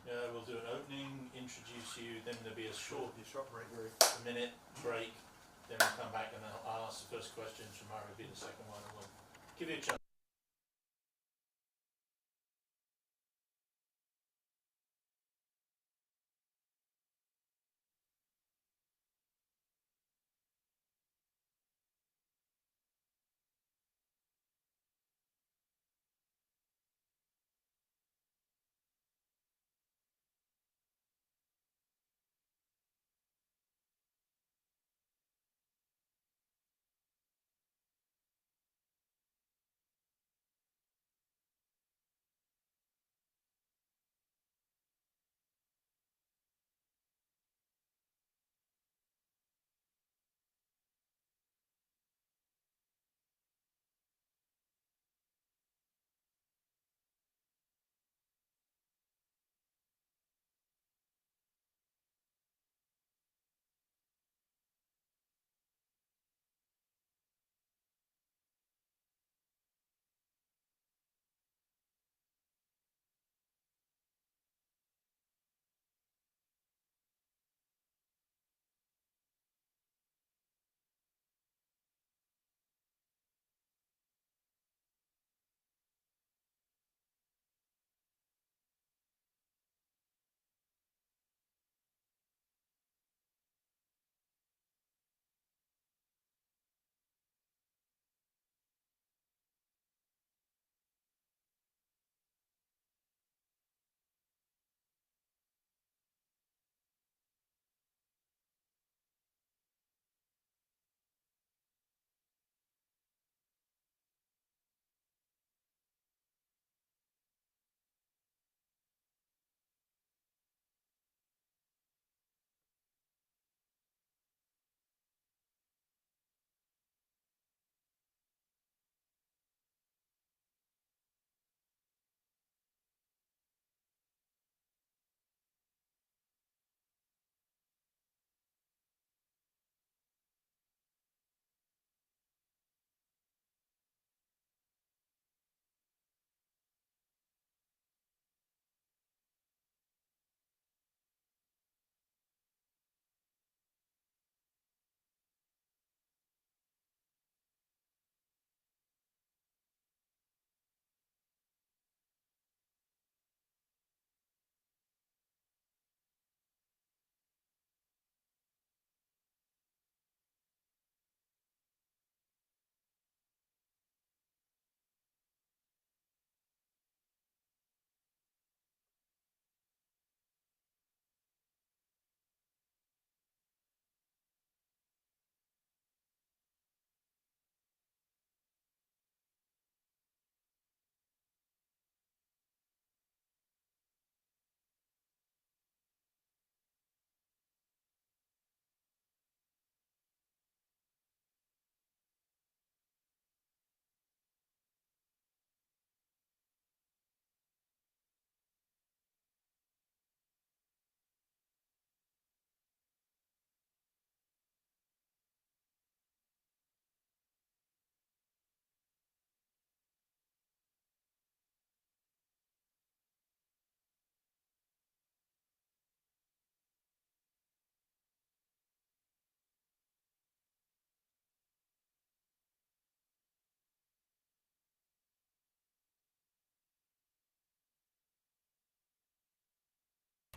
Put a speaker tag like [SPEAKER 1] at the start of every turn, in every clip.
[SPEAKER 1] We'll do an opening, introduce you, then there'll be a short
[SPEAKER 2] break.
[SPEAKER 1] minute break, then we'll come back and I'll ask the first question, Shamara will be the second one, and we'll give you a chance.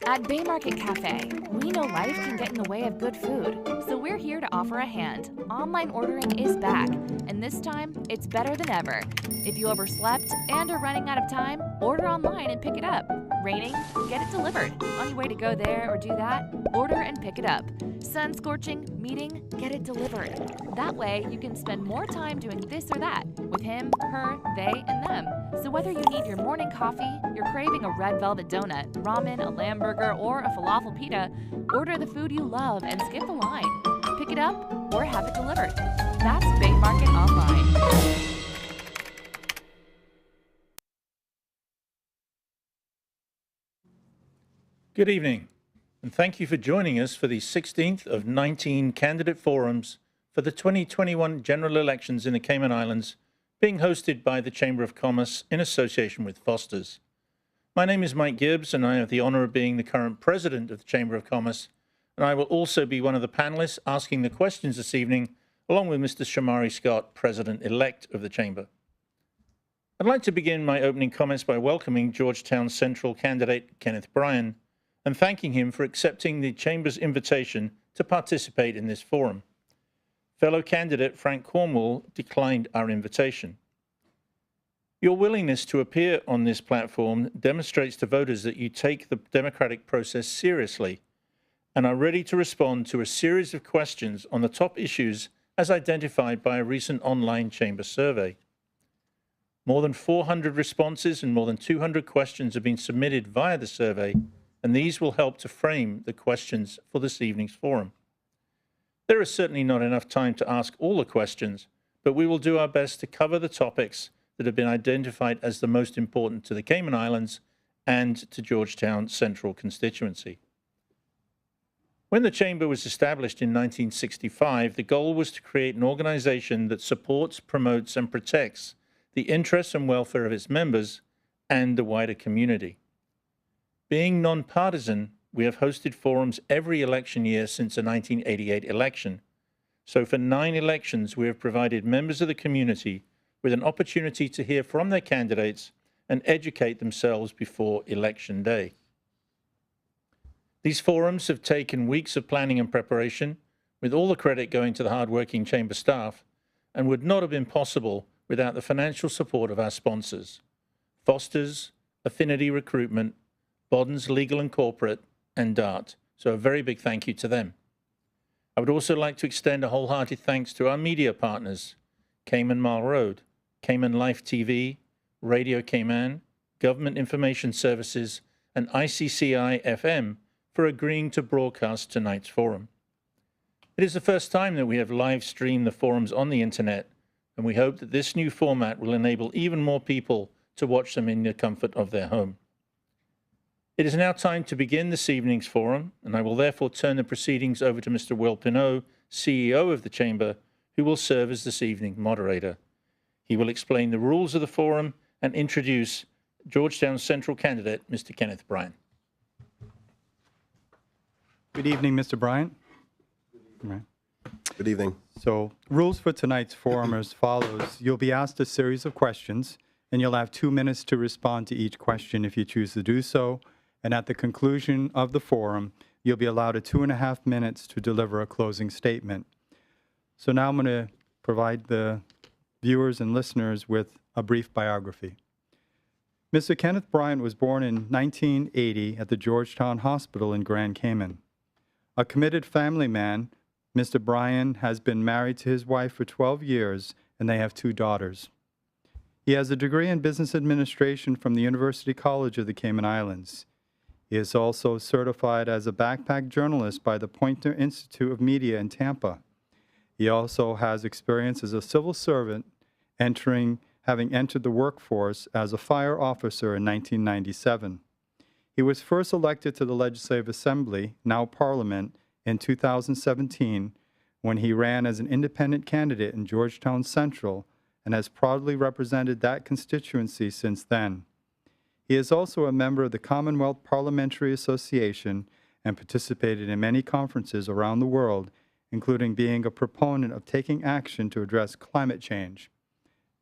[SPEAKER 3] At Bay Market Cafe, we know life can get in the way of good food, so we're here to offer a hand. Online ordering is back, and this time, it's better than ever. If you overslept and are running out of time, order online and pick it up. Raining? Get it delivered. On your way to go there or do that, order and pick it up. Sun scorching? Meeting? Get it delivered. That way, you can spend more time doing this or that with him, her, they, and them. So whether you need your morning coffee, you're craving a red velvet donut, ramen, a lamb burger, or a falafel pita, order the food you love and skip the line. Pick it up or have it delivered. That's Bay Market Online.
[SPEAKER 1] Good evening, and thank you for joining us for the 16th of 19 candidate forums for the 2021 general elections in the Cayman Islands, being hosted by the Chamber of Commerce in association with Foster's. My name is Mike Gibbs, and I have the honor of being the current president of the Chamber of Commerce, and I will also be one of the panelists asking the questions this evening, along with Mr. Shamari Scott, president-elect of the Chamber. I'd like to begin my opening comments by welcoming Georgetown Central candidate Kenneth Bryan and thanking him for accepting the Chamber's invitation to participate in this forum. Fellow candidate Frank Cornwall declined our invitation. Your willingness to appear on this platform demonstrates to voters that you take the democratic process seriously and are ready to respond to a series of questions on the top issues as identified by a recent online Chamber survey. More than 400 responses and more than 200 questions have been submitted via the survey, and these will help to frame the questions for this evening's forum. There is certainly not enough time to ask all the questions, but we will do our best to cover the topics that have been identified as the most important to the Cayman Islands and to Georgetown Central Constituency. When the Chamber was established in 1965, the goal was to create an organization that supports, promotes, and protects the interests and welfare of its members and the wider community. Being nonpartisan, we have hosted forums every election year since the 1988 election. So for 9 elections, we have provided members of the community with an opportunity to hear from their candidates and educate themselves before Election Day. These forums have taken weeks of planning and preparation, with all the credit going to the hardworking Chamber staff, and would not have been possible without the financial support of our sponsors, Foster's, Affinity Recruitment, Bodden's Legal and Corporate, and DART. So a very big thank you to them. I would also like to extend a wholehearted thanks to our media partners, Cayman Mile Road, Cayman Life TV, Radio Cayman, Government Information Services, and ICCI FM for agreeing to broadcast tonight's forum. It is the first time that we have live streamed the forums on the internet, and we hope that this new format will enable even more people to watch them in the comfort of their home. It is now time to begin this evening's forum, and I will therefore turn the proceedings over to Mr. Will Pinot, CEO of the Chamber, who will serve as this evening's moderator. He will explain the rules of the forum and introduce Georgetown Central candidate, Mr. Kenneth Bryan.
[SPEAKER 2] Good evening, Mr. Bryan. Right.
[SPEAKER 4] Good evening.
[SPEAKER 2] So, rules for tonight's forum are as follows. You'll be asked a series of questions, and you'll have 2 minutes to respond to each question if you choose to do so. And at the conclusion of the forum, you'll be allowed 2.5 minutes to deliver a closing statement. So now I'm going to provide the viewers and listeners with a brief biography. Mr. Kenneth Bryan was born in 1980 at the Georgetown Hospital in Grand Cayman. A committed family man, Mr. Bryan has been married to his wife for 12 years, and they have 2 daughters. He has a degree in business administration from the University College of the Cayman Islands. He is also certified as a backpack journalist by the Poynter Institute of Media in Tampa. He also has experience as a civil servant, having entered the workforce as a fire officer in 1997. He was first elected to the Legislative Assembly, now Parliament, in 2017 when he ran as an independent candidate in Georgetown Central and has proudly represented that constituency since then. He is also a member of the Commonwealth Parliamentary Association and participated in many conferences around the world, including being a proponent of taking action to address climate change.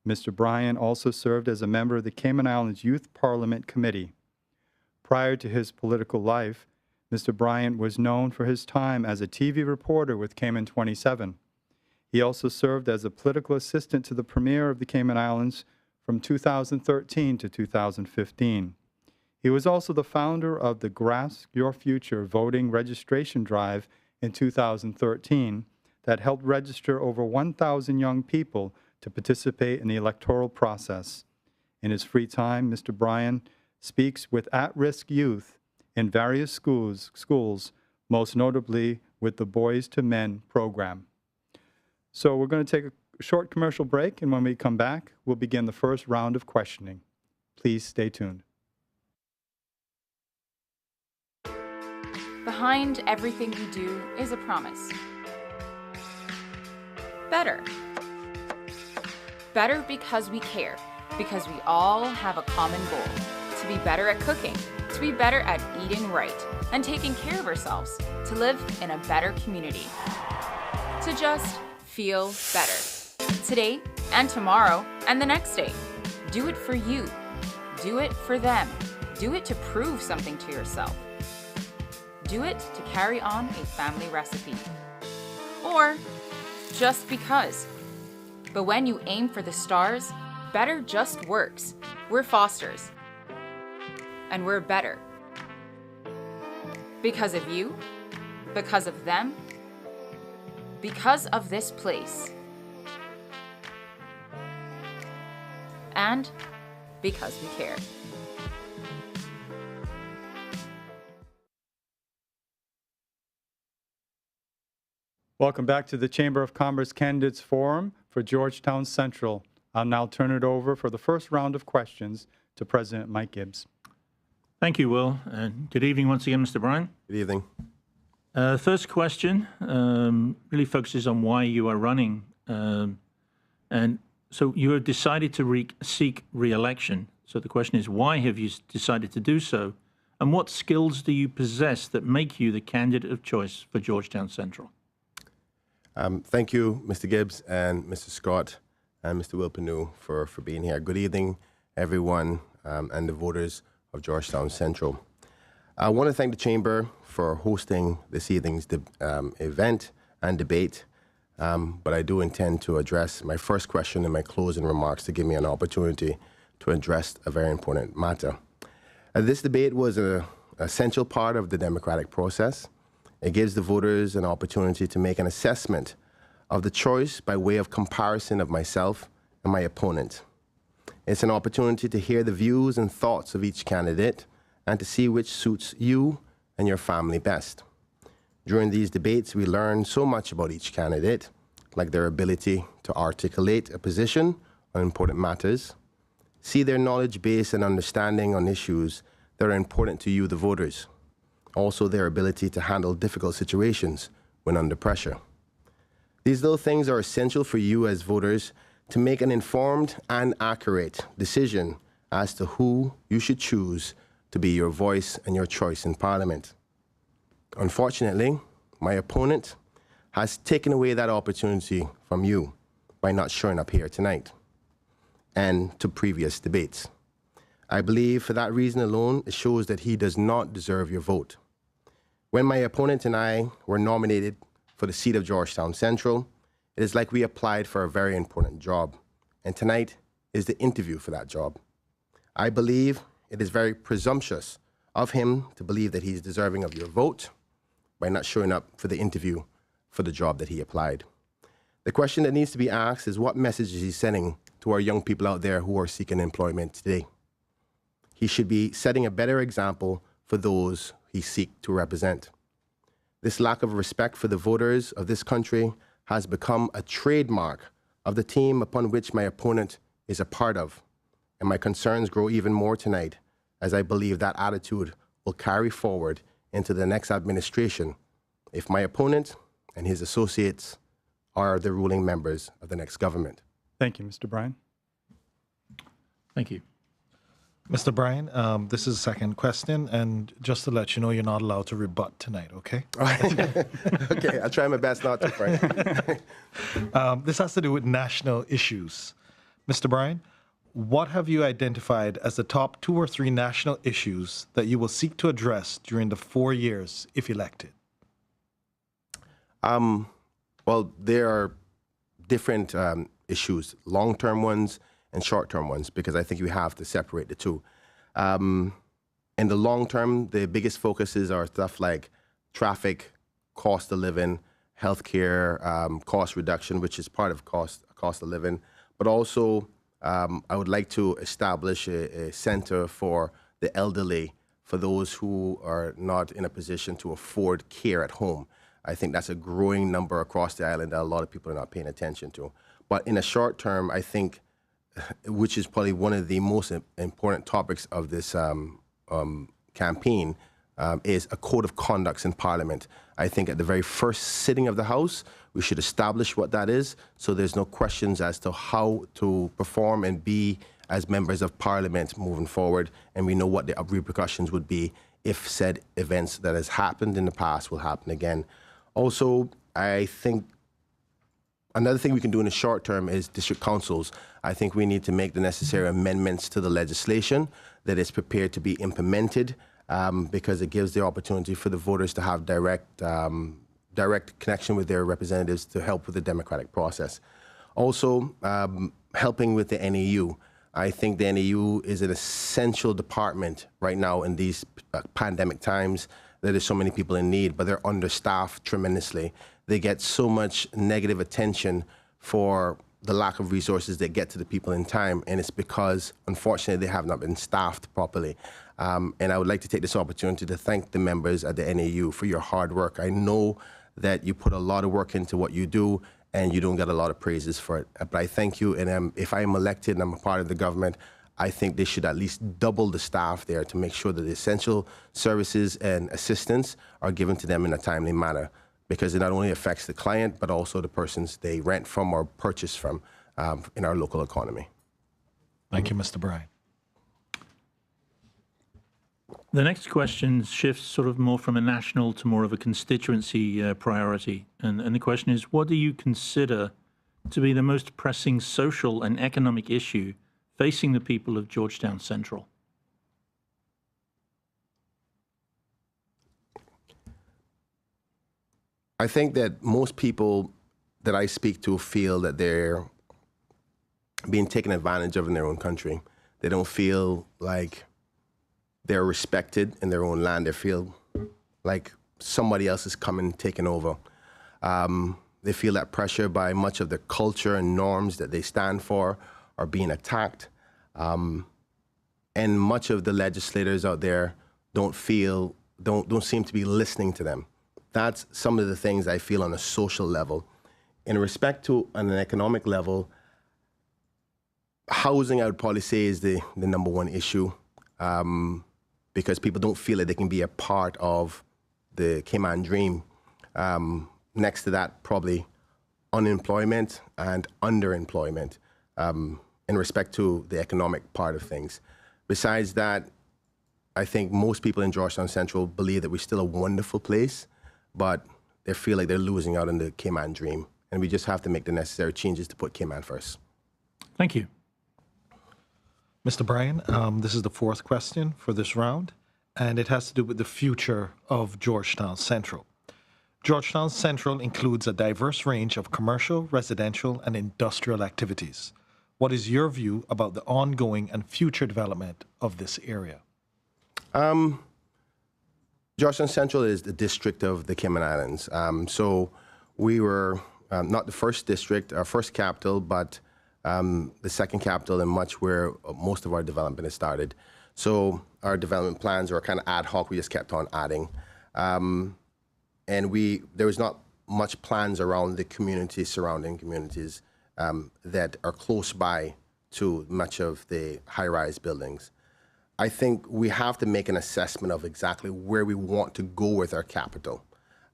[SPEAKER 2] Mr. Bryan also served as a member of the Cayman Islands Youth Parliament Committee. Prior to his political life, Mr. Bryan was known for his time as a TV reporter with Cayman 27. He also served as a political assistant to the Premier of the Cayman Islands from 2013 to 2015. He was also the founder of the Grasp Your Future voting registration drive in 2013 that helped register over 1,000 young people to participate in the electoral process. In his free time, Mr. Bryan speaks with at-risk youth in various schools, most notably with the Boys to Men program. So we're going to take a short commercial break, and when we come back, we'll begin the first round of questioning. Please stay tuned.
[SPEAKER 3] Behind everything we do is a promise. Better. Better because we care, because we all have a common goal,
[SPEAKER 4] to be better at cooking, to be better at eating right and taking care of ourselves, to live in a better community, to just feel better. Today and tomorrow and the next day. Do it for you. Do it for them. Do it to prove something to yourself. Do it to carry on a family recipe. Or just because. But when you aim for the stars, better just works. We're Fosters. And we're better. Because of you, because of them, because of this place. And because we care.
[SPEAKER 2] Welcome back to the Chamber of Commerce Candidates Forum for Georgetown Central. I'll now turn it over for the first round of questions to President Mike Gibbs.
[SPEAKER 1] Thank you, Will, and good evening once again, Mr. Bryan.
[SPEAKER 5] Good evening.
[SPEAKER 1] First question really focuses on why you are running. And so you have decided to seek re-election. So the question is, why have you decided to do so? And what skills do you possess that make you the candidate of choice for Georgetown Central?
[SPEAKER 5] Thank you, Mr. Gibbs and Mr. Scott and Mr. Wilpenu for being here. Good evening, everyone, and the voters of Georgetown Central. I want to thank the Chamber for hosting this evening's event and debate, but I do intend to address my first question in my closing remarks to give me an opportunity to address a very important matter. This debate was an essential part of the democratic process. It gives the voters an opportunity to make an assessment of the choice by way of comparison of myself and my opponent. It's an opportunity to hear the views and thoughts of each candidate and to see which suits you and your family best. During these debates, we learn so much about each candidate, like their ability to articulate a position on important matters, see their knowledge base and understanding on issues that are important to you, the voters, also their ability to handle difficult situations when under pressure. These little things are essential for you as voters to make an informed and accurate decision as to who you should choose to be your voice and your choice in Parliament. Unfortunately, my opponent has taken away that opportunity from you by not showing up here tonight and to previous debates. I believe for that reason alone, it shows that he does not deserve your vote. When my opponent and I were nominated for the seat of Georgetown Central, it is like we applied for a very important job, and tonight is the interview for that job. I believe it is very presumptuous of him to believe that he's deserving of your vote by not showing up for the interview for the job that he applied. The question that needs to be asked is, what message is he sending to our young people out there who are seeking employment today? He should be setting a better example for those he seeks to represent. This lack of respect for the voters of this country has become a trademark of the team upon which my opponent is a part of. And my concerns grow even more tonight, as I believe that attitude will carry forward into the next administration if my opponent and his associates are the ruling members of the next government.
[SPEAKER 2] Thank you, Mr. Bryan.
[SPEAKER 1] Thank you.
[SPEAKER 6] Mr. Bryan, this is the second question, and just to let you know, you're not allowed to rebut tonight, okay?
[SPEAKER 5] Okay, I'll try my best not to, Frank.
[SPEAKER 6] This has to do with national issues. Mr. Bryan, what have you identified as the top 2 or 3 national issues that you will seek to address during the 4 years if elected?
[SPEAKER 5] Well, there are different issues, long-term ones and short-term ones, because I think you have to separate the two. In the long term, the biggest focuses are stuff like traffic, cost of living, healthcare, cost reduction, which is part of cost of living, but also I would like to establish a center for the elderly, for those who are not in a position to afford care at home. I think that's a growing number across the island that a lot of people are not paying attention to. But in the short term, I think, which is probably one of the most important topics of this campaign, is a code of conduct in Parliament. I think at the very first sitting of the House, we should establish what that is, so there's no questions as to how to perform and be as members of parliament moving forward, and we know what the repercussions would be if said events that has happened in the past will happen again. Also, I think another thing we can do in the short term is district councils. I think we need to make the necessary amendments to the legislation that is prepared to be implemented, because it gives the opportunity for the voters to have direct connection with their representatives to help with the democratic process. Also, helping with the NAU. I think the NAU is an essential department right now in these pandemic times. There's so many people in need, but they're understaffed tremendously. They get so much negative attention for the lack of resources that get to the people in time, and it's because, unfortunately, they have not been staffed properly. And I would like to take this opportunity to thank the members at the NAU for your hard work. I know that you put a lot of work into what you do, and you don't get a lot of praises for it. But I thank you, and if I am elected and I'm a part of the government, I think they should at least double the staff there to make sure that the essential services and assistance are given to them in a timely manner, because it not only affects the client, but also the persons they rent from or purchase from in our local economy.
[SPEAKER 6] Thank you, Mr. Bryan.
[SPEAKER 1] The next question shifts sort of more from a national to more of a constituency priority. And the question is, what do you consider to be the most pressing social and economic issue facing the people of Georgetown Central?
[SPEAKER 5] I think that most people that I speak to feel that they're being taken advantage of in their own country. They don't feel like they're respected in their own land. They feel like somebody else is coming and taking over. They feel that pressure by much of the culture and norms that they stand for are being attacked. And much of the legislators out there don't seem to be listening to them. That's some of the things I feel on a social level. In respect to on an economic level, housing, I would probably say, is the number one issue, because people don't feel that they can be a part of the Cayman dream. Next to that, probably unemployment and underemployment in respect to the economic part of things. Besides that, I think most people in Georgetown Central believe that we're still a wonderful place, but they feel like they're losing out on the Cayman dream. And we just have to make the necessary changes to put Cayman first.
[SPEAKER 1] Thank you.
[SPEAKER 6] Mr. Bryan, this is the fourth question for this round, and it has to do with the future of Georgetown Central. Georgetown Central includes a diverse range of commercial, residential, and industrial activities. What is your view about the ongoing and future development of this area?
[SPEAKER 5] Georgetown Central is the district of the Cayman Islands. So we were not the first district, our first capital, but the second capital, and much where most of our development has started. So our development plans are kind of ad hoc. We just kept on adding. And there was not much plans around the community, surrounding communities that are close by to much of the high-rise buildings. I think we have to make an assessment of exactly where we want to go with our capital,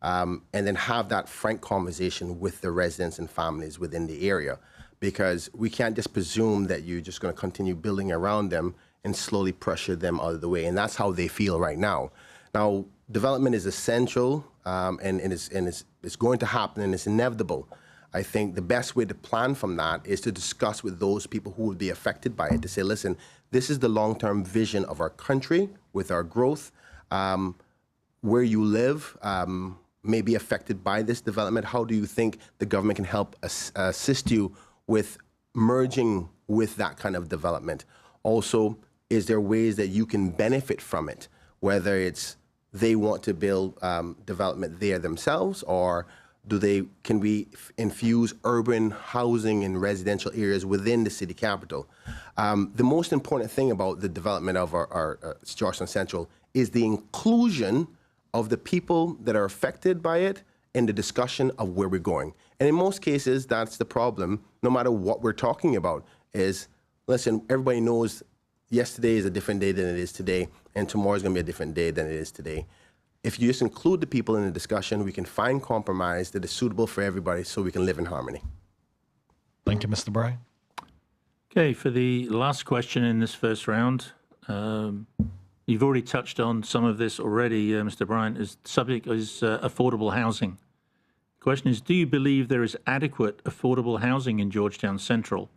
[SPEAKER 5] and then have that frank conversation with the residents and families within the area, because we can't just presume that you're just going to continue building around them and slowly pressure them out of the way. And that's how they feel right now. Now, development is essential, and it's going to happen, and it's inevitable. I think the best way to plan from that is to discuss with those people who will be affected by it, to say, listen, this is the long-term vision of our country with our growth. Where you live may be affected by this development. How do you think the government can help assist you with merging with that kind of development? Also, is there ways that you can benefit from it, whether it's they want to build development there themselves, or can we infuse urban housing in residential areas within the city capital? The most important thing about the development of our Georgetown Central is the inclusion of the people that are affected by it in the discussion of where we're going. And in most cases, that's the problem, no matter what we're talking about, is, listen, everybody knows yesterday is a different day than it is today, and tomorrow is going to be a different day than it is today. If you just include the people in the discussion, we can find compromise that is suitable for everybody so we can live in harmony.
[SPEAKER 6] Thank you, Mr. Bryan.
[SPEAKER 1] Okay, for the last question in this first round, you've already touched on some of this already, Mr. Bryant. The subject is affordable housing. The question is, do you believe there is adequate affordable housing in Georgetown Central?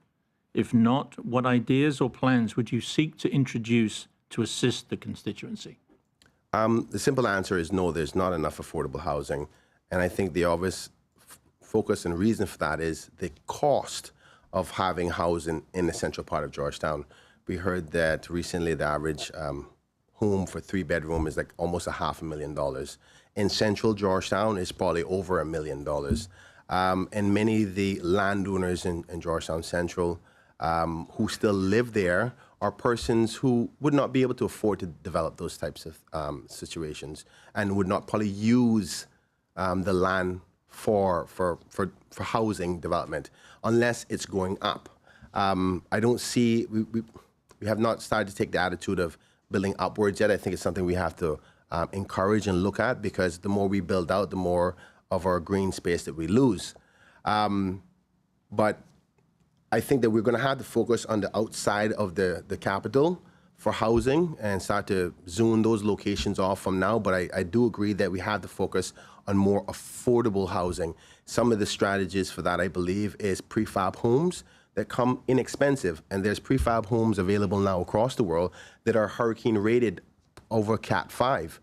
[SPEAKER 1] If not, what ideas or plans would you seek to introduce to assist the constituency?
[SPEAKER 5] The simple answer is no, there's not enough affordable housing. And I think the obvious focus and reason for that is the cost of having housing in the central part of Georgetown. We heard that recently the average home for 3-bedroom is like almost $500,000. In central Georgetown, it's probably over $1 million. And many of the landowners in Georgetown Central who still live there are persons who would not be able to afford to develop those types of situations and would not probably use the land for housing development unless it's going up. I don't see, we have not started to take the attitude of building upwards yet. I think it's something we have to encourage and look at, because the more we build out, the more of our green space that we lose. But I think that we're going to have to focus on the outside of the capital for housing and start to zone those locations off from now. But I do agree that we have to focus on more affordable housing. Some of the strategies for that, I believe, is prefab homes that come inexpensive. And there's prefab homes available now across the world that are hurricane rated over Cat 5.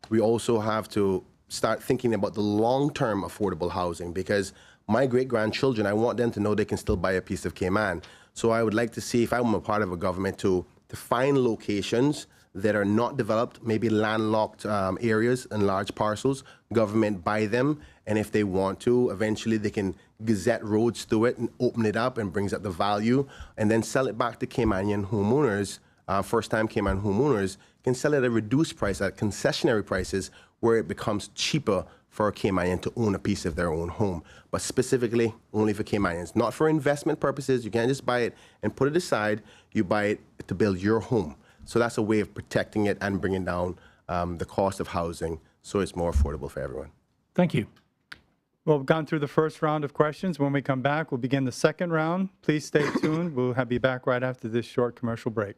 [SPEAKER 5] We also have to start thinking about the long-term affordable housing, because my great-grandchildren, I want them to know they can still buy a piece of Cayman. So I would like to see, if I'm a part of a government, to find locations that are not developed, maybe landlocked areas and large parcels, government buy them, and if they want to, eventually they can gazette roads through it and open it up and brings up the value, and then sell it back to Caymanian homeowners. First-time Cayman homeowners can sell it at a reduced price, at concessionary prices, where it becomes cheaper for a Caymanian to own a piece of their own home, but specifically only for Caymanians, not for investment purposes. You can't just buy it and put it aside. You buy it to build your home. So that's a way of protecting it and bringing down the cost of housing so it's more affordable for everyone.
[SPEAKER 1] Thank you.
[SPEAKER 2] Well, we've gone through the first round of questions. When we come back, we'll begin the second round. Please stay tuned. We'll be back right after this short commercial break.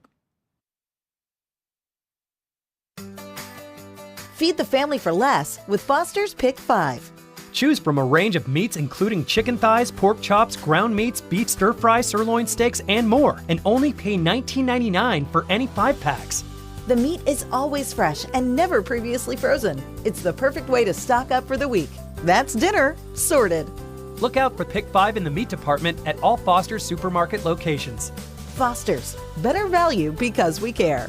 [SPEAKER 7] Feed the family for less with Foster's Pick 5.
[SPEAKER 8] Choose from a range of meats including chicken thighs, pork chops, ground meats, beef stir-fry, sirloin steaks, and more, and only pay $19.99 for any 5-packs.
[SPEAKER 7] The meat is always fresh and never previously frozen. It's the perfect way to stock up for the week. That's dinner sorted.
[SPEAKER 8] Look out for Pick 5 in the meat department at all Foster's supermarket locations.
[SPEAKER 7] Foster's, better value because we care.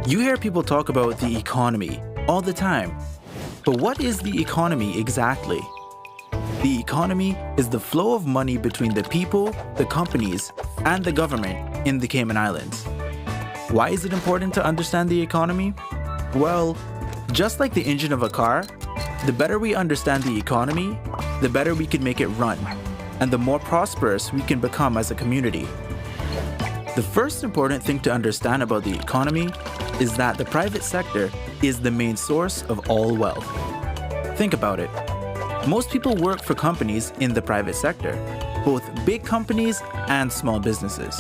[SPEAKER 9] You hear people talk about the economy all the time. But what is the economy exactly? The economy is the flow of money between the people, the companies, and the government in the Cayman Islands. Why is it important to understand the economy? Well, just like the engine of a car, the better we understand the economy, the better we can make it run, and the more prosperous we can become as a community. The first important thing to understand about the economy is that the private sector is the main source of all wealth. Think about it. Most people work for companies in the private sector, both big companies and small businesses.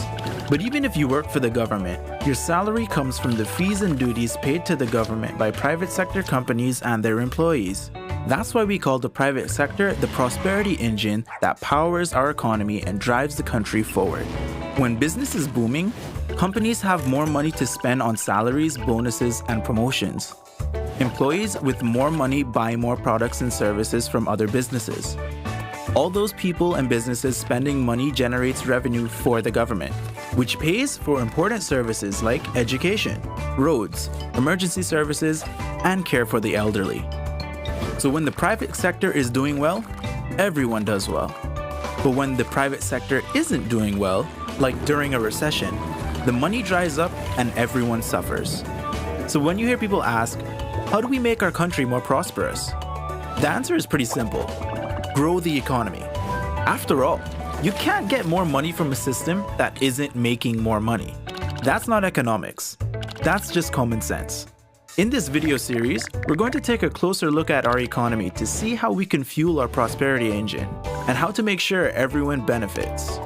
[SPEAKER 9] But even if you work for the government, your salary comes from the fees and duties paid to the government by private sector companies and their employees. That's why we call the private sector the prosperity engine that powers our economy and drives the country forward. When business is booming, companies have more money to spend on salaries, bonuses, and promotions. Employees with more money buy more products and services from other businesses. All those people and businesses spending money generates revenue for the government, which pays for important services like education, roads, emergency services, and care for the elderly. So when the private sector is doing well, everyone does well. But when the private sector isn't doing well, like during a recession, the money dries up and everyone suffers. So when you hear people ask, how do we make our country more prosperous? The answer is pretty simple. Grow the economy. After all, you can't get more money from a system that isn't making more money. That's not economics. That's just common sense. In this video series, we're going to take a closer look at our economy to see how we can fuel our prosperity engine and how to make sure everyone benefits.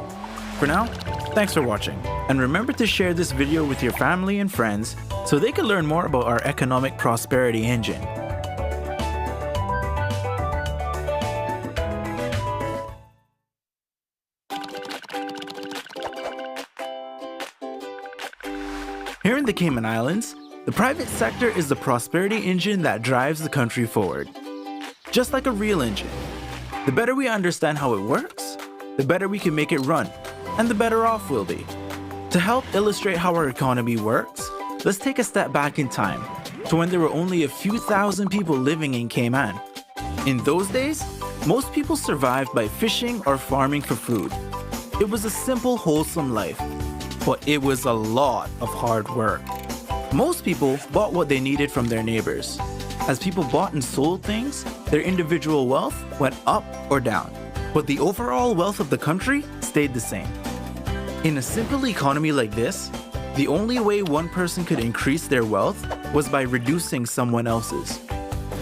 [SPEAKER 9] For now, thanks for watching, and remember to share this video with your family and friends so they can learn more about our economic prosperity engine. Here in the Cayman Islands, the private sector is the prosperity engine that drives the country forward. Just like a real engine. The better we understand how it works, the better we can make it run, and the better off we'll be. To help illustrate how our economy works, let's take a step back in time to when there were only a few thousand people living in Cayman. In those days, most people survived by fishing or farming for food. It was a simple, wholesome life, but it was a lot of hard work. Most people bought what they needed from their neighbors. As people bought and sold things, their individual wealth went up or down, but the overall wealth of the country stayed the same. In a simple economy like this, the only way one person could increase their wealth was by reducing someone else's.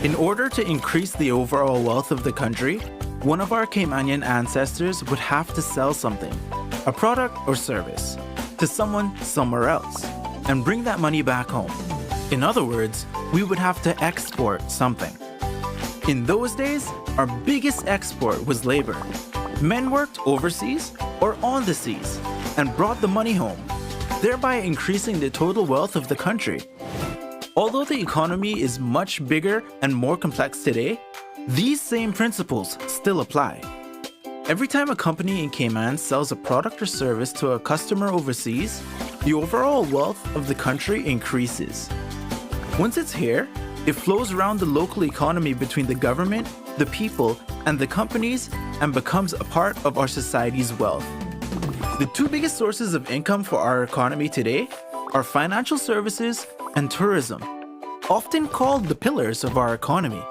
[SPEAKER 9] In order to increase the overall wealth of the country, one of our Caymanian ancestors would have to sell something, a product or service, to someone somewhere else, and bring that money back home. In other words, we would have to export something. In those days, our biggest export was labor. Men worked overseas or on the seas and brought the money home, thereby increasing the total wealth of the country. Although the economy is much bigger and more complex today, these same principles still apply. Every time a company in Cayman sells a product or service to a customer overseas, the overall wealth of the country increases. Once it's here, it flows around the local economy between the government, the people, and the companies and becomes a part of our society's wealth. The two biggest sources of income for our economy today are financial services and tourism, often called the pillars of our economy.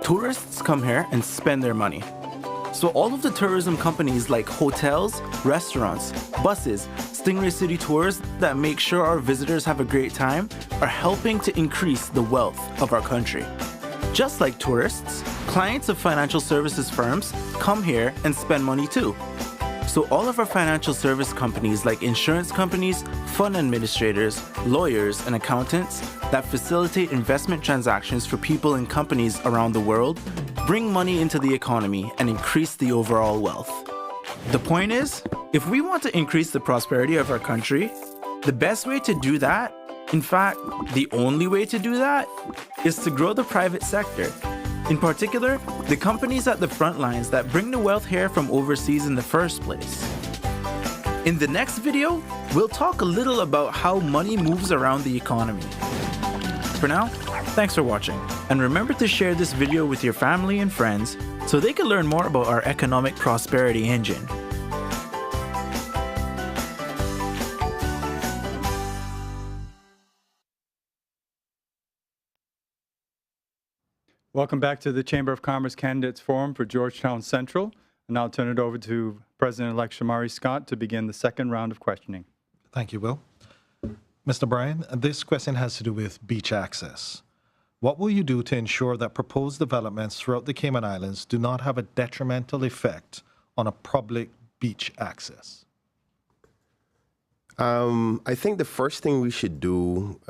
[SPEAKER 9] Tourists come here and spend their money. So all of the tourism companies like hotels, restaurants, buses, Stingray City Tours that make sure our visitors have a great time are helping to increase the wealth of our country. Just like tourists, clients of financial services firms come here and spend money too. So all of our financial service companies like insurance companies, fund administrators, lawyers, and accountants that facilitate investment transactions for people and companies around the world bring money into the economy and increase the overall wealth. The point is, if we want to increase the prosperity of our country, the best way to do that, in fact, the only way to do that, is to grow the private sector. In particular, the companies at the front lines that bring the wealth here from overseas in the first place. In the next video, we'll talk a little about how money moves around the economy. For now, thanks for watching, and remember to share this video with your family and friends so they can learn more about our economic prosperity engine.
[SPEAKER 2] Welcome back to the Chamber of Commerce Candidates Forum for Georgetown Central. And I'll turn it over to President-elect Shamari Scott to begin the second round of questioning.
[SPEAKER 6] Thank you, Will. Mr. Bryan, this question has to do with beach access. What will you do to ensure that proposed developments throughout the Cayman Islands do not have a detrimental effect on a public beach access?
[SPEAKER 5] I think the first thing we should do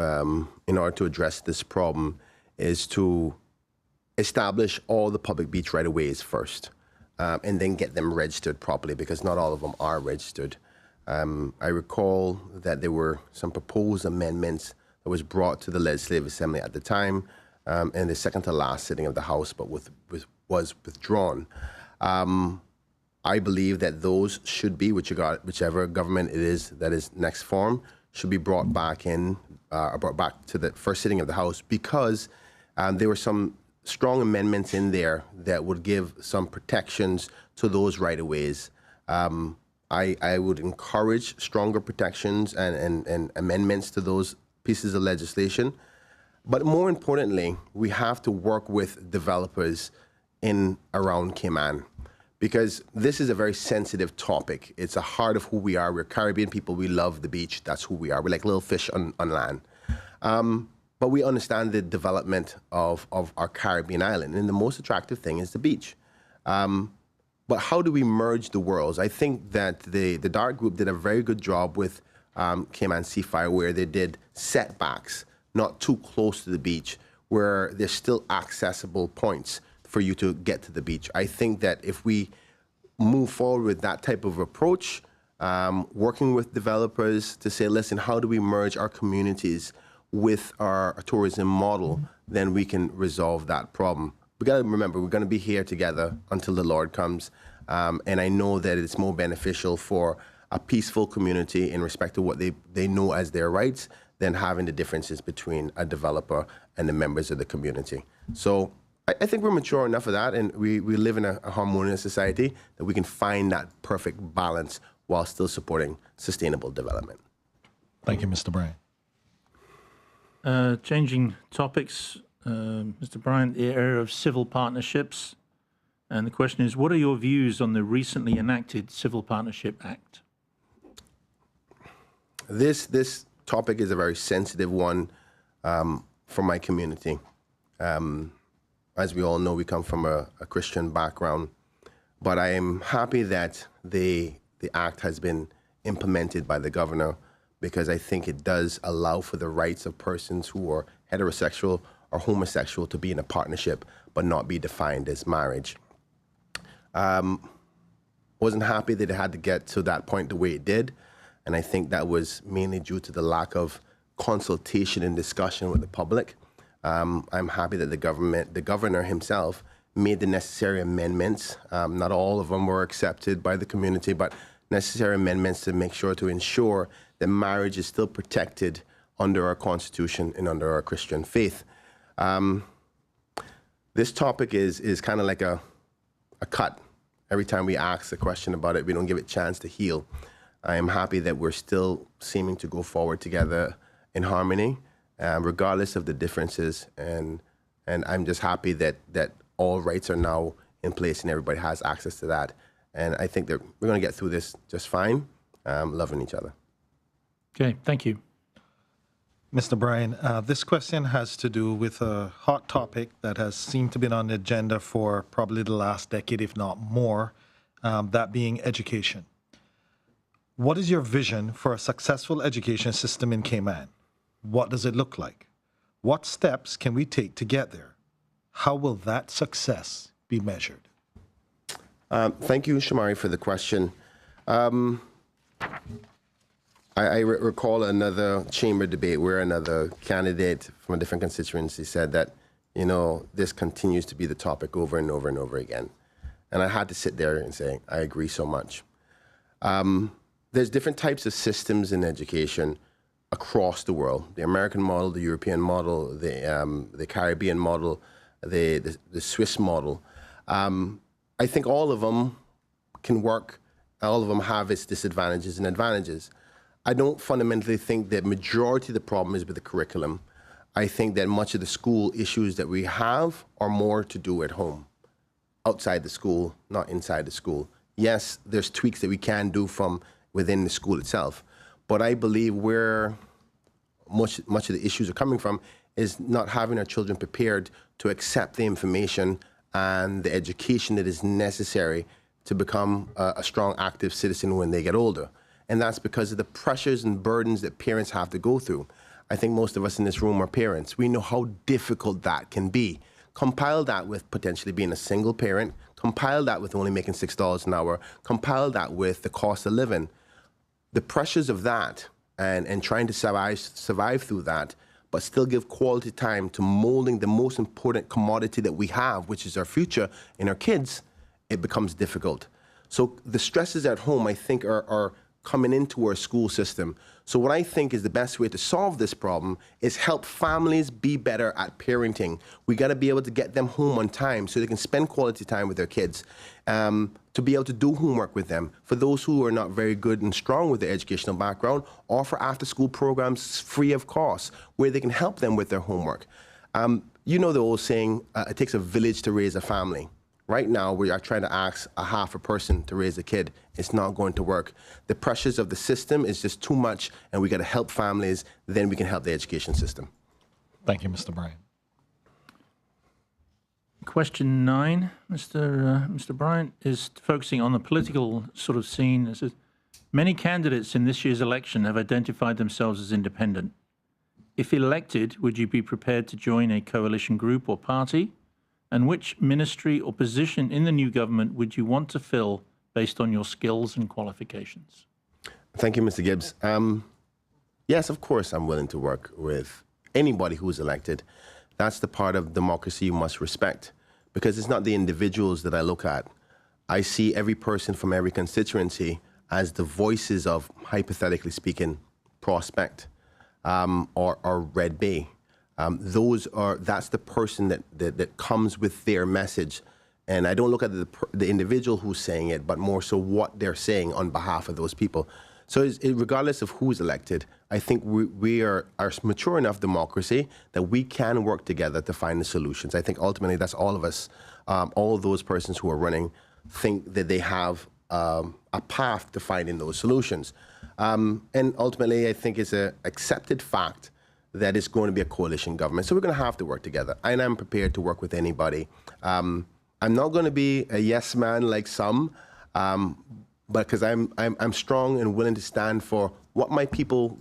[SPEAKER 5] in order to address this problem is to establish all the public beach right-of-ways first, and then get them registered properly, because not all of them are registered. I recall that there were some proposed amendments that was brought to the Legislative Assembly at the time, in the second to last sitting of the House, but was withdrawn. I believe that those should be, whichever government it is that is next form, should be brought back in, brought back to the first sitting of the House, because there were some strong amendments in there that would give some protections to those right-of-ways. I would encourage stronger protections and amendments to those pieces of legislation. But more importantly, we have to work with developers in around Cayman, because this is a very sensitive topic. It's the heart of who we are. We're Caribbean people. We love the beach. That's who we are. We're like little fish on land. but we understand the development of our Caribbean island, and the most attractive thing is the beach. But how do we merge the worlds? I think that the DART group did a very good job with Cayman Sea Fire, where they did setbacks, not too close to the beach, where there's still accessible points for you to get to the beach. I think that if we move forward with that type of approach, working with developers to say, listen, how do we merge our communities with our tourism model, then we can resolve that problem. We got to remember, we're going to be here together until the Lord comes. And I know that it's more beneficial for a peaceful community in respect to what they know as their rights than having the differences between a developer and the members of the community. So I think we're mature enough of that, and we live in a harmonious society that we can find that perfect balance while still supporting sustainable development.
[SPEAKER 6] Thank you, Mr. Bryan.
[SPEAKER 1] Changing topics, Mr. Bryan, the area of civil partnerships. And the question is, what are your views on the recently enacted Civil Partnership Act?
[SPEAKER 5] This topic is a very sensitive one for my community. As we all know, we come from a Christian background, but I am happy that the act has been implemented by the governor, because I think it does allow for the rights of persons who are heterosexual or homosexual to be in a partnership but not be defined as marriage. Wasn't happy that it had to get to that point the way it did, and I think that was mainly due to the lack of consultation and discussion with the public. I'm happy that the governor himself made the necessary amendments. Not all of them were accepted by the community, but necessary amendments to make sure to ensure that marriage is still protected under our Constitution and under our Christian faith. This topic is kind of like a cut. Every time we ask a question about it, we don't give it a chance to heal. I am happy that we're still seeming to go forward together in harmony, regardless of the differences. And I'm just happy that all rights are now in place and everybody has access to that. And I think that we're going to get through this just fine, loving each other.
[SPEAKER 1] Okay, thank you.
[SPEAKER 6] Mr. Bryan, this question has to do with a hot topic that has seemed to be on the agenda for probably the last decade, if not more, that being education. What is your vision for a successful education system in Cayman? What does it look like? What steps can we take to get there? How will that success be measured?
[SPEAKER 5] Thank you, Shamari, for the question. I recall another chamber debate where another candidate from a different constituency said that, you know, this continues to be the topic over and over and over again. And I had to sit there and say, I agree so much. There's different types of systems in education across the world. The American model, the European model, the Caribbean model, the Swiss model. I think all of them can work. All of them have its disadvantages and advantages. I don't fundamentally think that majority of the problem is with the curriculum. I think that much of the school issues that we have are more to do at home, outside the school, not inside the school. Yes, there's tweaks that we can do from within the school itself, but I believe where much of the issues are coming from is not having our children prepared to accept the information and the education that is necessary to become a strong, active citizen when they get older. And that's because of the pressures and burdens that parents have to go through. I think most of us in this room are parents. We know how difficult that can be. Compile that with potentially being a single parent, compile that with only making $6 an hour, compile that with the cost of living. The pressures of that and trying to survive through that, but still give quality time to molding the most important commodity that we have, which is our future and our kids, it becomes difficult. So the stresses at home, I think, are coming into our school system. So what I think is the best way to solve this problem is help families be better at parenting. We got to be able to get them home on time so they can spend quality time with their kids, to be able to do homework with them. For those who are not very good and strong with their educational background, offer after-school programs free of cost where they can help them with their homework. You know the old saying, it takes a village to raise a family. Right now, we are trying to ask a half a person to raise a kid. It's not going to work. The pressures of the system is just too much, and we got to help families, then we can help the education system.
[SPEAKER 6] Thank you, Mr. Bryan.
[SPEAKER 1] Question 9, Mr. Bryant, is focusing on the political sort of scene. It says, many candidates in this year's election have identified themselves as independent. If elected, would you be prepared to join a coalition group or party? And which ministry or position in the new government would you want to fill based on your skills and qualifications?
[SPEAKER 5] Thank you, Mr. Gibbs. Yes, of course, I'm willing to work with anybody who's elected. That's the part of democracy you must respect, because it's not the individuals that I look at. I see every person from every constituency as the voices of, hypothetically speaking, Prospect or Red Bay. That's the person that comes with their message. And I don't look at the individual who's saying it, but more so what they're saying on behalf of those people. So regardless of who's elected, I think we are mature enough democracy that we can work together to find the solutions. I think ultimately that's all of us, all of those persons who are running think that they have a path to finding those solutions. And ultimately, I think it's an accepted fact that it's going to be a coalition government. So we're going to have to work together. And I'm prepared to work with anybody. I'm not going to be a yes man like some, but because I'm strong and willing to stand for what my people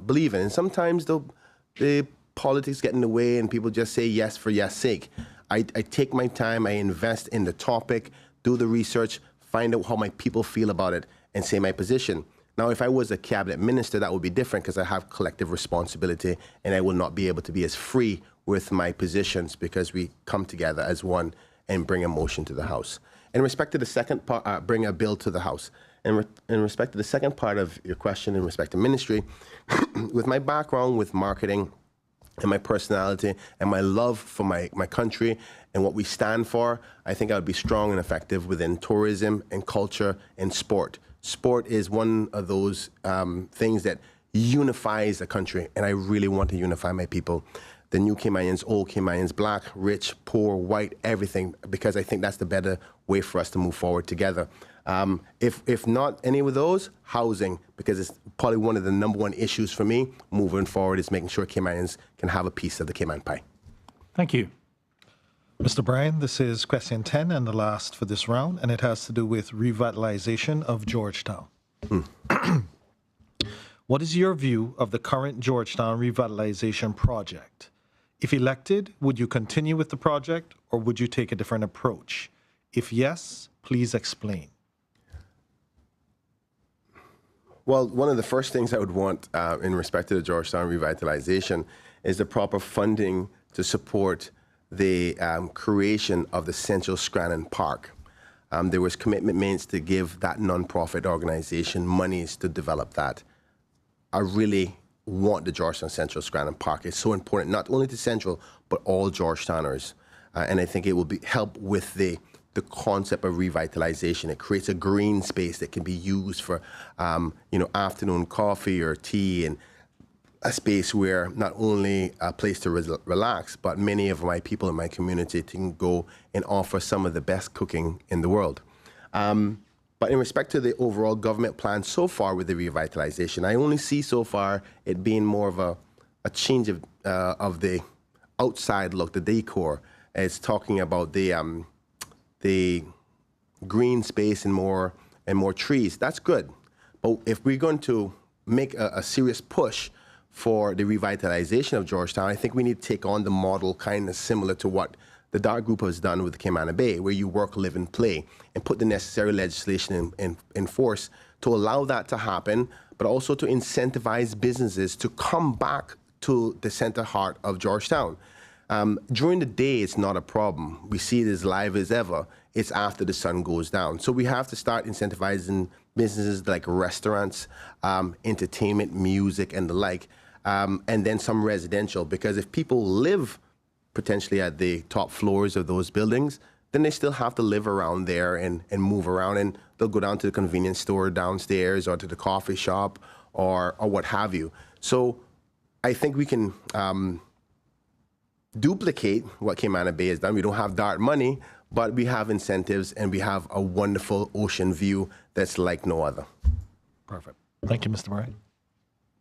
[SPEAKER 5] believe in. And sometimes the politics get in the way and people just say yes for yes sake. I take my time, I invest in the topic, do the research, find out how my people feel about it, and say my position. Now, if I was a cabinet minister, that would be different because I have collective responsibility and I will not be able to be as free with my positions because we come together as one and bring a motion to the House. In respect to the second part, bring a bill to the House. In respect to the second part of your question, in respect to ministry, with my background with marketing and my personality and my love for my country and what we stand for, I think I would be strong and effective within tourism and culture and sport. Sport is one of those things that unifies a country, and I really want to unify my people. The new Caymanians, old Caymanians, black, rich, poor, white, everything, because I think that's the better way for us to move forward together. If not any of those, housing, because it's probably one of the #1 issues for me moving forward is making sure Caymanians can have a piece of the Cayman pie.
[SPEAKER 1] Thank you.
[SPEAKER 6] Mr. Bryan, this is question 10 and the last for this round, and it has to do with revitalization of Georgetown. What is your view of the current Georgetown revitalization project? If elected, would you continue with the project or would you take a different approach? If yes, please explain.
[SPEAKER 5] Well, one of the first things I would want in respect to the Georgetown revitalization is the proper funding to support the creation of the Central Scranton Park. There was commitment made to give that nonprofit organization monies to develop that. I really want the Georgetown Central Scranton Park. It's so important, not only to Central, but all Georgetowners. And I think it will help with the concept of revitalization. It creates a green space that can be used for, afternoon coffee or tea, and a space where not only a place to relax, but many of my people in my community can go and offer some of the best cooking in the world. But in respect to the overall government plan so far with the revitalization, I only see so far it being more of a change of the outside look, the decor. It's talking about the green space and more trees. That's good. But if we're going to make a serious push for the revitalization of Georgetown, I think we need to take on the model kind of similar to what the Dark Group has done with the Cayman Bay, where you work, live, and play, and put the necessary legislation in force to allow that to happen, but also to incentivize businesses to come back to the center heart of Georgetown. During the day, it's not a problem. We see it as live as ever. It's after the sun goes down. So we have to start incentivizing businesses like restaurants, entertainment, music, and the like, and then some residential, because if people live potentially at the top floors of those buildings, then they still have to live around there and move around, and they'll go down to the convenience store downstairs or to the coffee shop or what have you. So I think we can duplicate what Cayman Bay has done. We don't have DART money, but we have incentives and we have a wonderful ocean view that's like no other.
[SPEAKER 6] Perfect. Thank you, Mr. Bryan.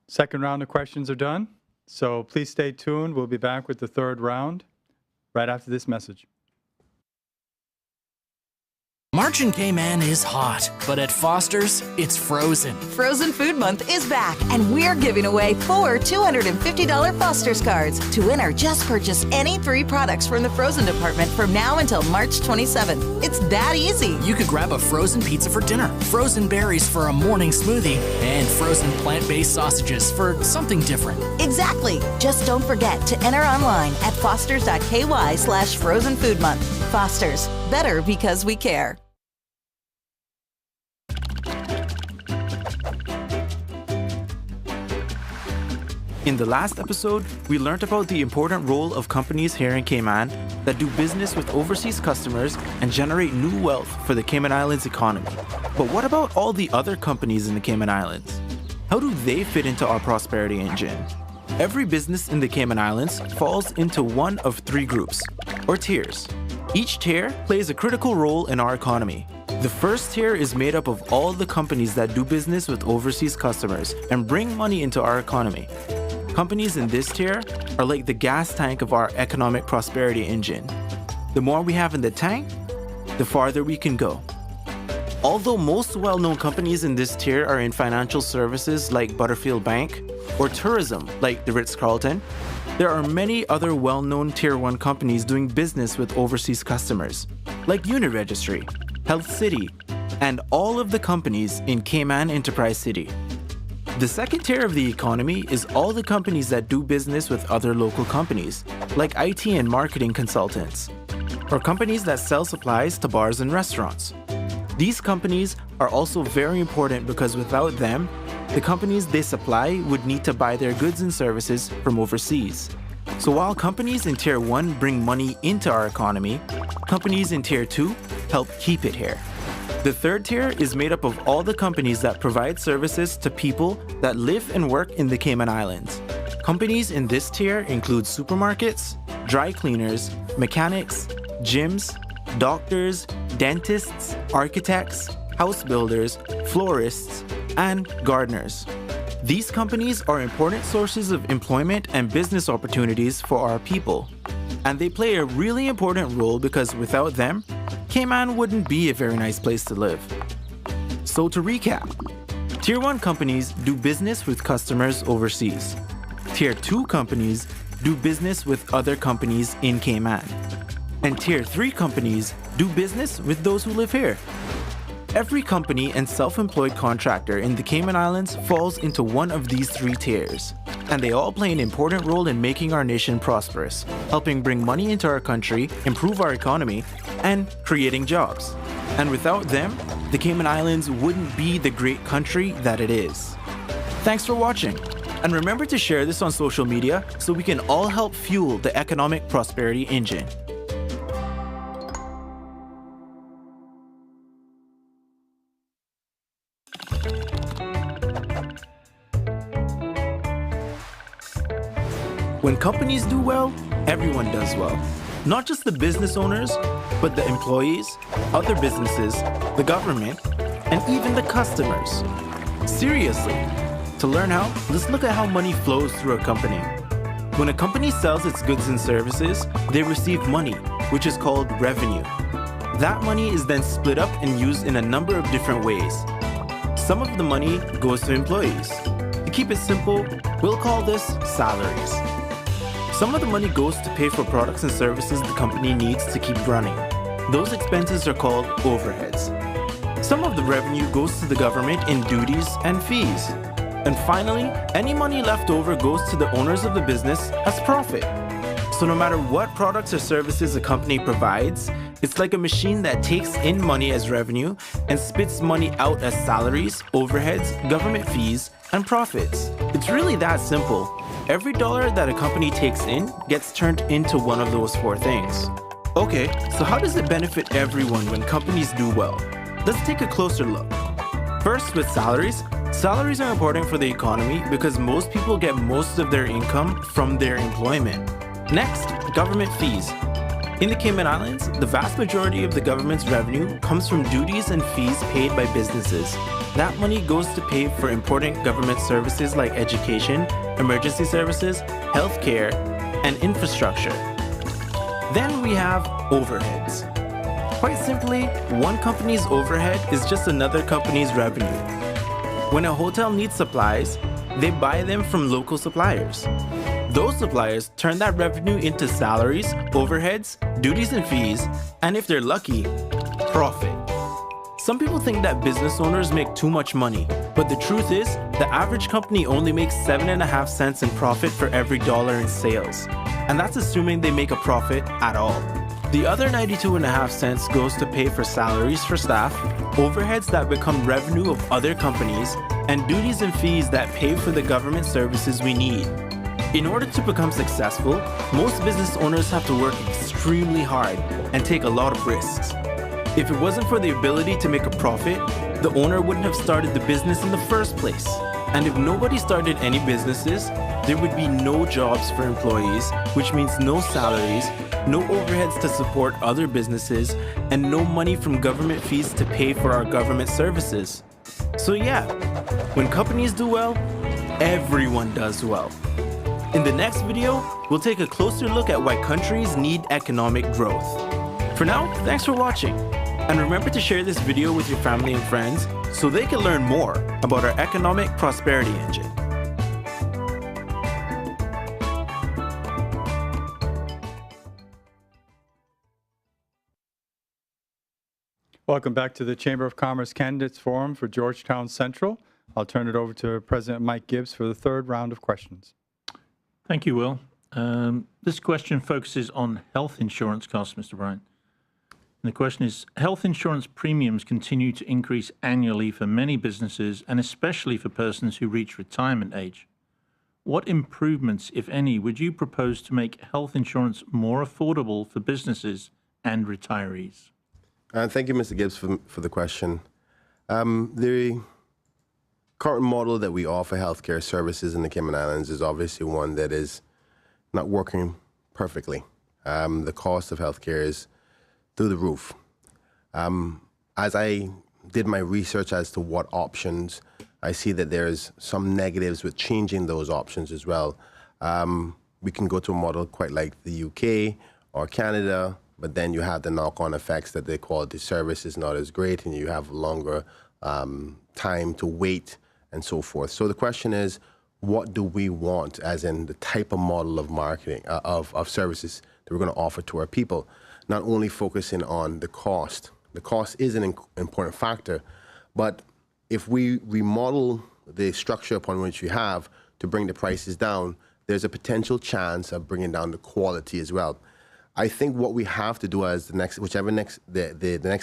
[SPEAKER 2] Second round of questions are done. So please stay tuned. We'll be back with the third round right after this message.
[SPEAKER 10] March in Cayman is hot, but at Foster's, it's frozen.
[SPEAKER 7] Frozen Food Month is back, and we're giving away 4 $250 Foster's cards. To enter, just purchase any 3 products from the frozen department from now until March 27th. It's that easy.
[SPEAKER 10] You could grab a frozen pizza for dinner, frozen berries for a morning smoothie, and frozen plant-based sausages for something different.
[SPEAKER 7] Exactly. Just don't forget to enter online at fosters.ky/frozen food month. Foster's, better because we care.
[SPEAKER 9] In the last episode, we learned about the important role of companies here in Cayman that do business with overseas customers and generate new wealth for the Cayman Islands economy. But what about all the other companies in the Cayman Islands? How do they fit into our prosperity engine? Every business in the Cayman Islands falls into one of 3 groups, or tiers. Each tier plays a critical role in our economy. The first tier is made up of all the companies that do business with overseas customers and bring money into our economy. Companies in this tier are like the gas tank of our economic prosperity engine. The more we have in the tank, the farther we can go. Although most well-known companies in this tier are in financial services like Butterfield Bank or tourism like the Ritz-Carlton, there are many other well-known Tier 1 companies doing business with overseas customers, like Unit Registry, Health City, and all of the companies in Cayman Enterprise City. The second tier of the economy is all the companies that do business with other local companies, like IT and marketing consultants, or companies that sell supplies to bars and restaurants. These companies are also very important because without them, the companies they supply would need to buy their goods and services from overseas. So while companies in Tier 1 bring money into our economy, companies in Tier 2 help keep it here. The third tier is made up of all the companies that provide services to people that live and work in the Cayman Islands. Companies in this tier include supermarkets, dry cleaners, mechanics, gyms, doctors, dentists, architects, house builders, florists, and gardeners. These companies are important sources of employment and business opportunities for our people. And they play a really important role because without them, Cayman wouldn't be a very nice place to live. So to recap, Tier 1 companies do business with customers overseas. Tier 2 companies do business with other companies in Cayman. And Tier 3 companies do business with those who live here. Every company and self-employed contractor in the Cayman Islands falls into one of these 3 tiers, and they all play an important role in making our nation prosperous, helping bring money into our country, improve our economy, and creating jobs. And without them, the Cayman Islands wouldn't be the great country that it is. Thanks for watching, and remember to share this on social media so we can all help fuel the economic prosperity engine. When companies do well, everyone does well. Not just the business owners, but the employees, other businesses, the government, and even the customers. Seriously, to learn how, let's look at how money flows through a company. When a company sells its goods and services, they receive money, which is called revenue. That money is then split up and used in a number of different ways. Some of the money goes to employees. To keep it simple, we'll call this salaries. Some of the money goes to pay for products and services the company needs to keep running. Those expenses are called overheads. Some of the revenue goes to the government in duties and fees. And finally, any money left over goes to the owners of the business as profit. So no matter what products or services a company provides, it's like a machine that takes in money as revenue and spits money out as salaries, overheads, government fees, and profits. It's really that simple. Every dollar that a company takes in gets turned into one of those 4 things. Okay, so how does it benefit everyone when companies do well? Let's take a closer look. First, with salaries. Salaries are important for the economy because most people get most of their income from their employment. Next, government fees. In the Cayman Islands, the vast majority of the government's revenue comes from duties and fees paid by businesses. That money goes to pay for important government services like education and emergency services, healthcare, and infrastructure. Then we have overheads. Quite simply, one company's overhead is just another company's revenue. When a hotel needs supplies, they buy them from local suppliers. Those suppliers turn that revenue into salaries, overheads, duties and fees, and if they're lucky, profit. Some people think that business owners make too much money, but the truth is, the average company only makes 7.5 cents in profit for every dollar in sales. And that's assuming they make a profit at all. The other 92.5 cents goes to pay for salaries for staff, overheads that become revenue of other companies, and duties and fees that pay for the government services we need. In order to become successful, most business owners have to work extremely hard and take a lot of risks. If it wasn't for the ability to make a profit, the owner wouldn't have started the business in the first place. And if nobody started any businesses, there would be no jobs for employees, which means no salaries, no overheads to support other businesses, and no money from government fees to pay for our government services. So yeah, when companies do well, everyone does well. In the next video, we'll take a closer look at why countries need economic growth. For now, thanks for watching. And remember to share this video with your family and friends so they can learn more about our economic prosperity engine.
[SPEAKER 2] Welcome back to the Chamber of Commerce Candidates Forum for Georgetown Central. I'll turn it over to President Mike Gibbs for the third round of questions.
[SPEAKER 1] Thank you, Will. This question focuses on health insurance costs, Mr. Bryan. And the question is, health insurance premiums continue to increase annually for many businesses and especially for persons who reach retirement age. What improvements, if any, would you propose to make health insurance more affordable for businesses and retirees?
[SPEAKER 5] Thank you, Mr. Gibbs, for the question. The current model that we offer healthcare services in the Cayman Islands is obviously one that is not working perfectly. The cost of healthcare is through the roof. As I did my research as to what options, I see that there's some negatives with changing those options as well. We can go to a model quite like the UK or Canada, but then you have the knock-on effects that the quality service is not as great and you have longer time to wait and so forth. So the question is, what do we want, as in the type of model of marketing, of services that we're going to offer to our people? Not only focusing on the cost. The cost is an important factor, but if we remodel the structure upon which we have to bring the prices down, there's a potential chance of bringing down the quality as well. I think what we have to do as the next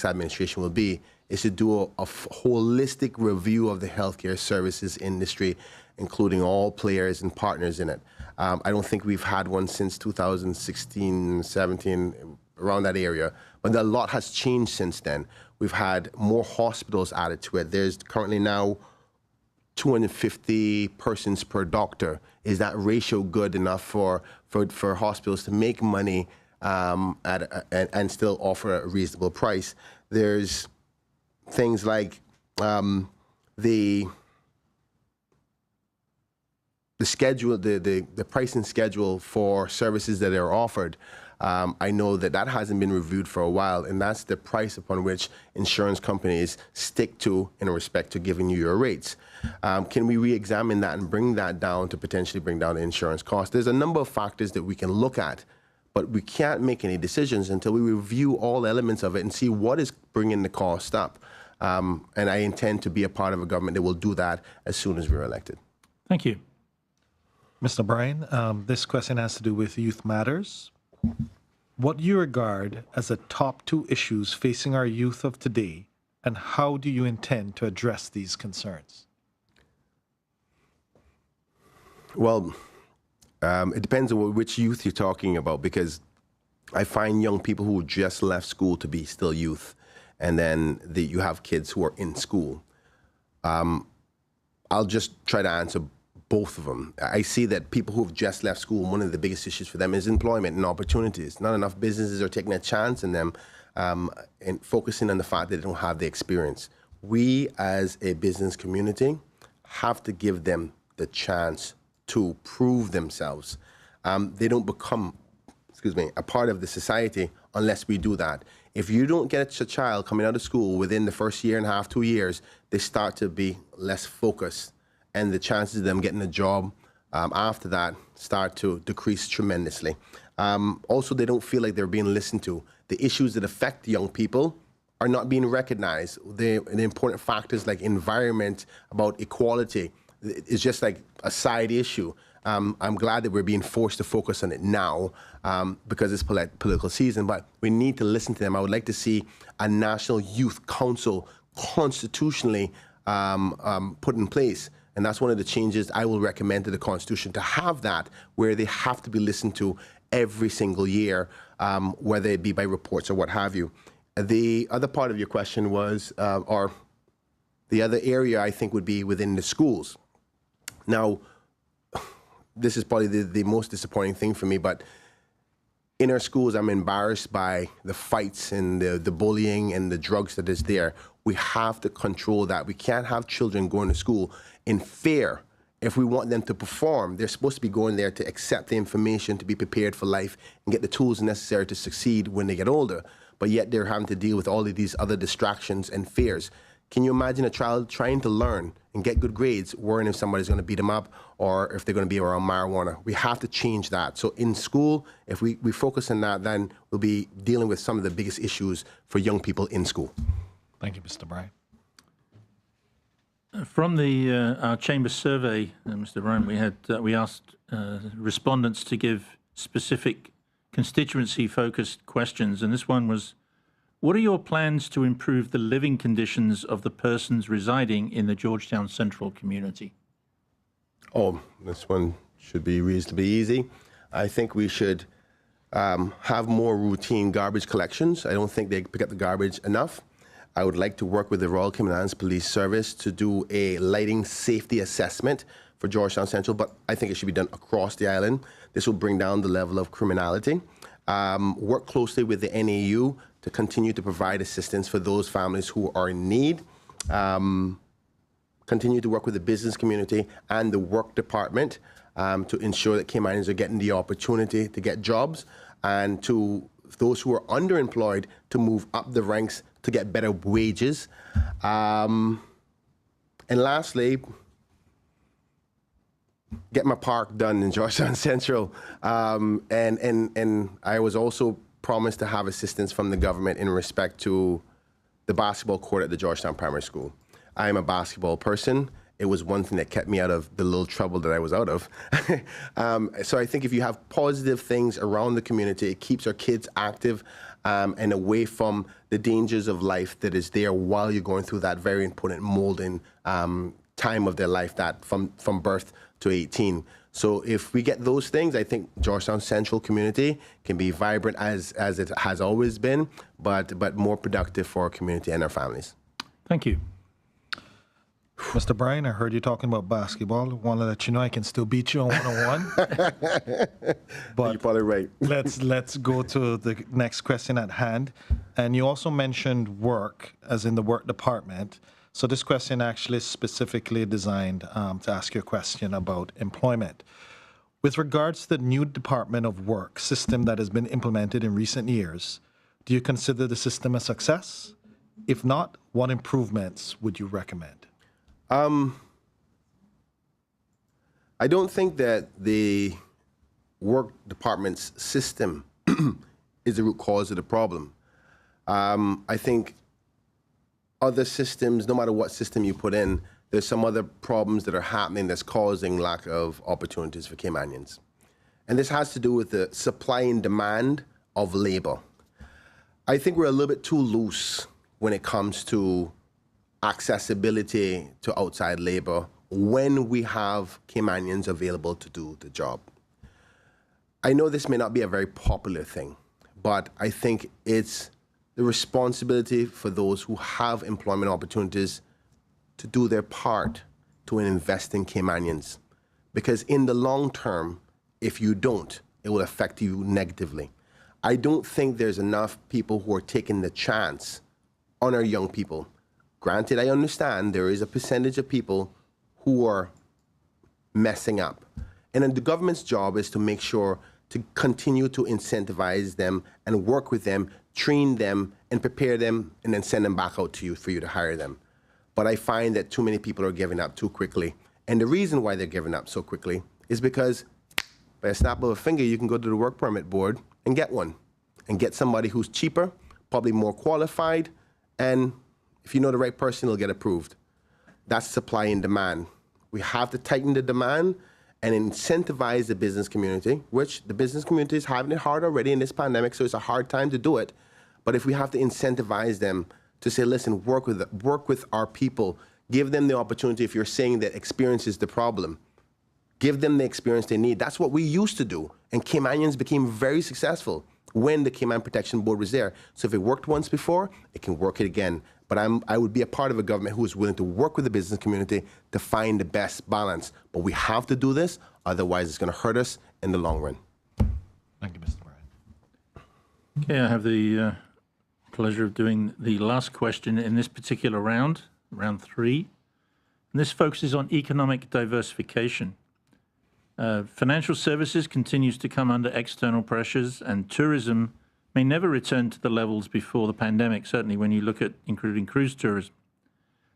[SPEAKER 5] administration will be is to do a holistic review of the healthcare services industry, including all players and partners in it. I don't think we've had one since 2016, 17, around that area, but a lot has changed since then. We've had more hospitals added to it. There's currently now 250 persons per doctor. Is that ratio good enough for hospitals to make money and still offer a reasonable price? There's things like the schedule, the pricing schedule for services that are offered. I know that hasn't been reviewed for a while, and that's the price upon which insurance companies stick to in respect to giving you your rates. Can we re-examine that and bring that down to potentially bring down the insurance cost? There's a number of factors that we can look at, but we can't make any decisions until we review all elements of it and see what is bringing the cost up. And I intend to be a part of a government that will do that as soon as we're elected.
[SPEAKER 1] Thank you.
[SPEAKER 6] Mr. Bryan, this question has to do with youth matters. What do you regard as the top 2 issues facing our youth of today, and how do you intend to address these concerns?
[SPEAKER 5] Well, it depends on which youth you're talking about, because I find young people who just left school to be still youth, and then you have kids who are in school. I'll just try to answer both of them. I see that people who have just left school, one of the biggest issues for them is employment and opportunities. Not enough businesses are taking a chance in them and focusing on the fact that they don't have the experience. We, as a business community, have to give them the chance to prove themselves. They don't become, a part of the society unless we do that. If you don't get a child coming out of school within the first year and a half, 2 years, they start to be less focused, and the chances of them getting a job after that start to decrease tremendously. Also, they don't feel like they're being listened to. The issues that affect young people are not being recognized. The important factors like environment, about equality, is just like a side issue. I'm glad that we're being forced to focus on it now because it's political season, but we need to listen to them. I would like to see a National Youth Council constitutionally put in place. And that's one of the changes I will recommend to the Constitution, to have that, where they have to be listened to every single year, whether it be by reports or what have you. The other part of your question was, or the other area I think would be within the schools. Now, this is probably the most disappointing thing for me, but in our schools, I'm embarrassed by the fights and the bullying and the drugs that is there. We have to control that. We can't have children going to school in fear. If we want them to perform, they're supposed to be going there to accept the information, to be prepared for life, and get the tools necessary to succeed when they get older. But yet they're having to deal with all of these other distractions and fears. Can you imagine a child trying to learn and get good grades, worrying if somebody's going to beat them up or if they're going to be around marijuana? We have to change that. So in school, if we focus on that, then we'll be dealing with some of the biggest issues for young people in school.
[SPEAKER 6] Thank you, Mr. Bryan.
[SPEAKER 1] From our chamber survey, Mr. Bryan, we asked respondents to give specific constituency-focused questions, and this one was, what are your plans to improve the living conditions of the persons residing in the Georgetown Central community?
[SPEAKER 5] Oh, this one should be reasonably easy. I think we should have more routine garbage collections. I don't think they pick up the garbage enough. I would like to work with the Royal Caymanians Police Service to do a lighting safety assessment for Georgetown Central, but I think it should be done across the island. This will bring down the level of criminality. Work closely with the NAU to continue to provide assistance for those families who are in need. Continue to work with the business community and the work department to ensure that Caymanians are getting the opportunity to get jobs, and to those who are underemployed to move up the ranks to get better wages. And lastly, get my park done in Georgetown Central. And I was also promised to have assistance from the government in respect to the basketball court at the Georgetown Primary School. I am a basketball person. It was one thing that kept me out of the little trouble that I was out of. So I think if you have positive things around the community, it keeps our kids active and away from the dangers of life that is there while you're going through that very important molding time of their life, that from birth to 18. So if we get those things, I think Georgetown Central community can be vibrant as it has always been, but more productive for our community and our families.
[SPEAKER 1] Thank you.
[SPEAKER 6] Mr. Bryan, I heard you talking about basketball. I want to let you know I can still beat you on one-on-one. But
[SPEAKER 5] you're probably right.
[SPEAKER 6] let's go to the next question at hand. And you also mentioned work, as in the work department. So this question actually is specifically designed to ask you a question about employment. With regards to the new Department of Work system that has been implemented in recent years, do you consider the system a success? If not, what improvements would you recommend?
[SPEAKER 5] I don't think that the work department's system is the root cause of the problem. I think other systems, no matter what system you put in, there's some other problems that are happening that's causing lack of opportunities for Caymanians. And this has to do with the supply and demand of labor. I think we're a little bit too loose when it comes to accessibility to outside labor when we have Caymanians available to do the job. I know this may not be a very popular thing, but I think it's the responsibility for those who have employment opportunities to do their part to invest in Caymanians. Because in the long term, if you don't, it will affect you negatively. I don't think there's enough people who are taking the chance on our young people. Granted, I understand there is a percentage of people who are messing up. And then the government's job is to make sure to continue to incentivize them and work with them, train them, and prepare them, and then send them back out to you for you to hire them. But I find that too many people are giving up too quickly. And the reason why they're giving up so quickly is because by a snap of a finger, you can go to the work permit board and get one, and get somebody who's cheaper, probably more qualified, and if you know the right person, they'll get approved. That's supply and demand. We have to tighten the demand and incentivize the business community, which the business community is having it hard already in this pandemic, so it's a hard time to do it. But if we have to incentivize them to say, listen, work with our people, give them the opportunity. If you're saying that experience is the problem, give them the experience they need. That's what we used to do. And Caymanians became very successful when the Cayman Protection Board was there. So if it worked once before, it can work it again. But I would be a part of a government who is willing to work with the business community to find the best balance. But we have to do this, otherwise it's going to hurt us in the long run.
[SPEAKER 6] Thank you, Mr. Bryan.
[SPEAKER 1] Okay, I have the pleasure of doing the last question in this particular round, round 3. And this focuses on economic diversification. Financial services continues to come under external pressures, and tourism may never return to the levels before the pandemic, certainly when you look at including cruise tourism.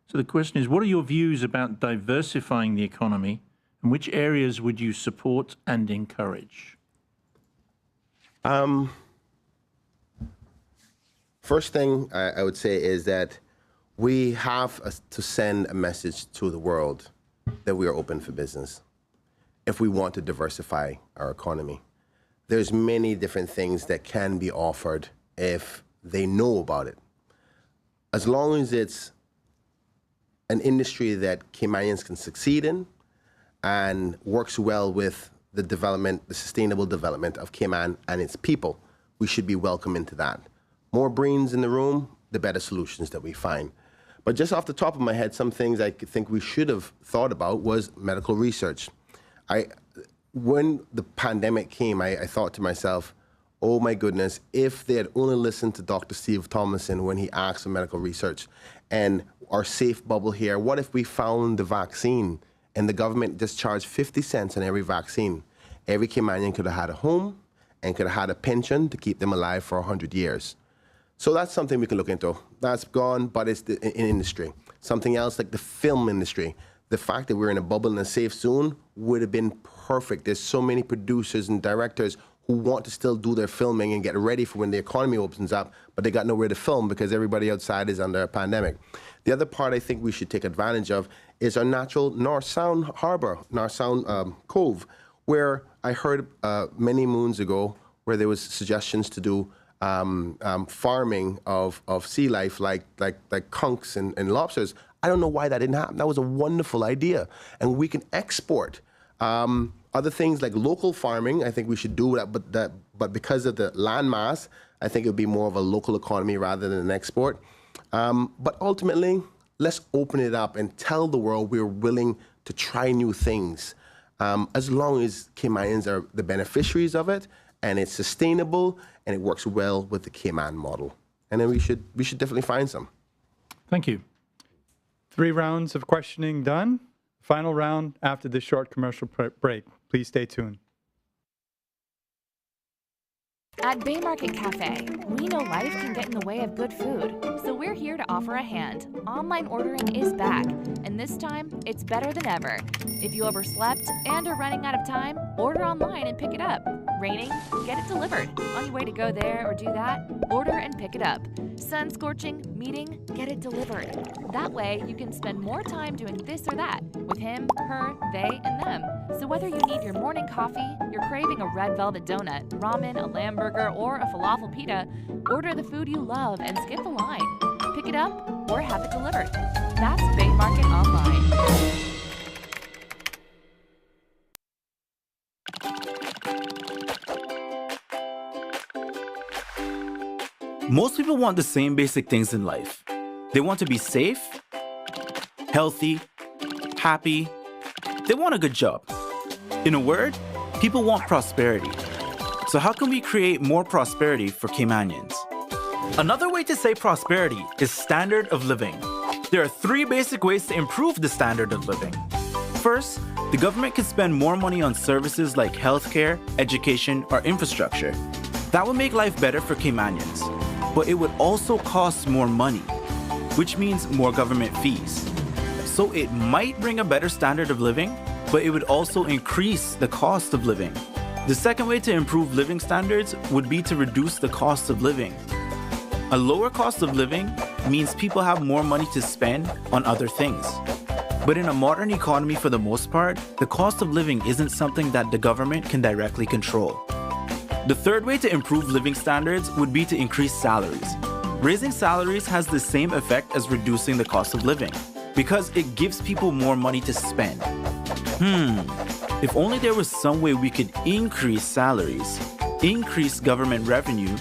[SPEAKER 1] So the question is, what are your views about diversifying the economy, and which areas would you support and encourage?
[SPEAKER 5] First thing I would say is that we have to send a message to the world that we are open for business if we want to diversify our economy. There's many different things that can be offered if they know about it. As long as it's an industry that Caymanians can succeed in and works well with the development, the sustainable development of Cayman and its people, we should be welcome into that. More brains in the room, the better solutions that we find. But just off the top of my head, some things I think we should have thought about was medical research. When the pandemic came, I thought to myself, oh my goodness, if they had only listened to Dr. Steve Thomason when he asked for medical research and our safe bubble here, what if we found the vaccine and the government just charged 50 cents on every vaccine? Every Caymanian could have had a home and could have had a pension to keep them alive for 100 years. So that's something we can look into. That's gone, but it's in industry. Something else like the film industry. The fact that we're in a bubble in a safe zone would have been perfect. There's so many producers and directors who want to still do their filming and get ready for when the economy opens up, but they got nowhere to film because everybody outside is under a pandemic. The other part I think we should take advantage of is our natural North Sound Harbor, North Sound Cove, where I heard many moons ago where there was suggestions to do farming of sea life like conchs and lobsters. I don't know why that didn't happen. That was a wonderful idea. And we can export other things like local farming. I think we should do that, but because of the land mass, I think it would be more of a local economy rather than an export. But ultimately, let's open it up and tell the world we're willing to try new things. As long as Caymanians are the beneficiaries of it, and it's sustainable, and it works well with the Cayman model. And then we should definitely find some.
[SPEAKER 1] Thank you.
[SPEAKER 2] 3 rounds of questioning done. Final round after this short commercial break. Please stay tuned.
[SPEAKER 3] At Bay Market Cafe, we know life can get in the way of good food, so we're here to offer a hand. Online ordering is back, and this time, it's better than ever. If you overslept and are running out of time, order online and pick it up. Raining? Get it delivered. On your way to go there or do that, order and pick it up. Sun scorching? Meeting? Get it delivered. That way, you can spend more time doing this or that with him, her, they, and them. So whether you need your morning coffee, you're craving a red velvet donut, ramen, a lamb burger, or a falafel pita, order the food you love and skip the line. Pick it up or have it delivered. That's Bay Market Online.
[SPEAKER 9] Most people want the same basic things in life. They want to be safe, healthy, happy. They want a good job. In a word, people want prosperity. So how can we create more prosperity for Caymanians? Another way to say prosperity is standard of living. There are 3 basic ways to improve the standard of living. First, the government could spend more money on services like healthcare, education, or infrastructure. That would make life better for Caymanians. But it would also cost more money, which means more government fees. So it might bring a better standard of living, but it would also increase the cost of living. The second way to improve living standards would be to reduce the cost of living. A lower cost of living means people have more money to spend on other things. But in a modern economy, for the most part, the cost of living isn't something that the government can directly control. The third way to improve living standards would be to increase salaries. Raising salaries has the same effect as reducing the cost of living, because it gives people more money to spend. If only there was some way we could increase salaries, increase government revenue,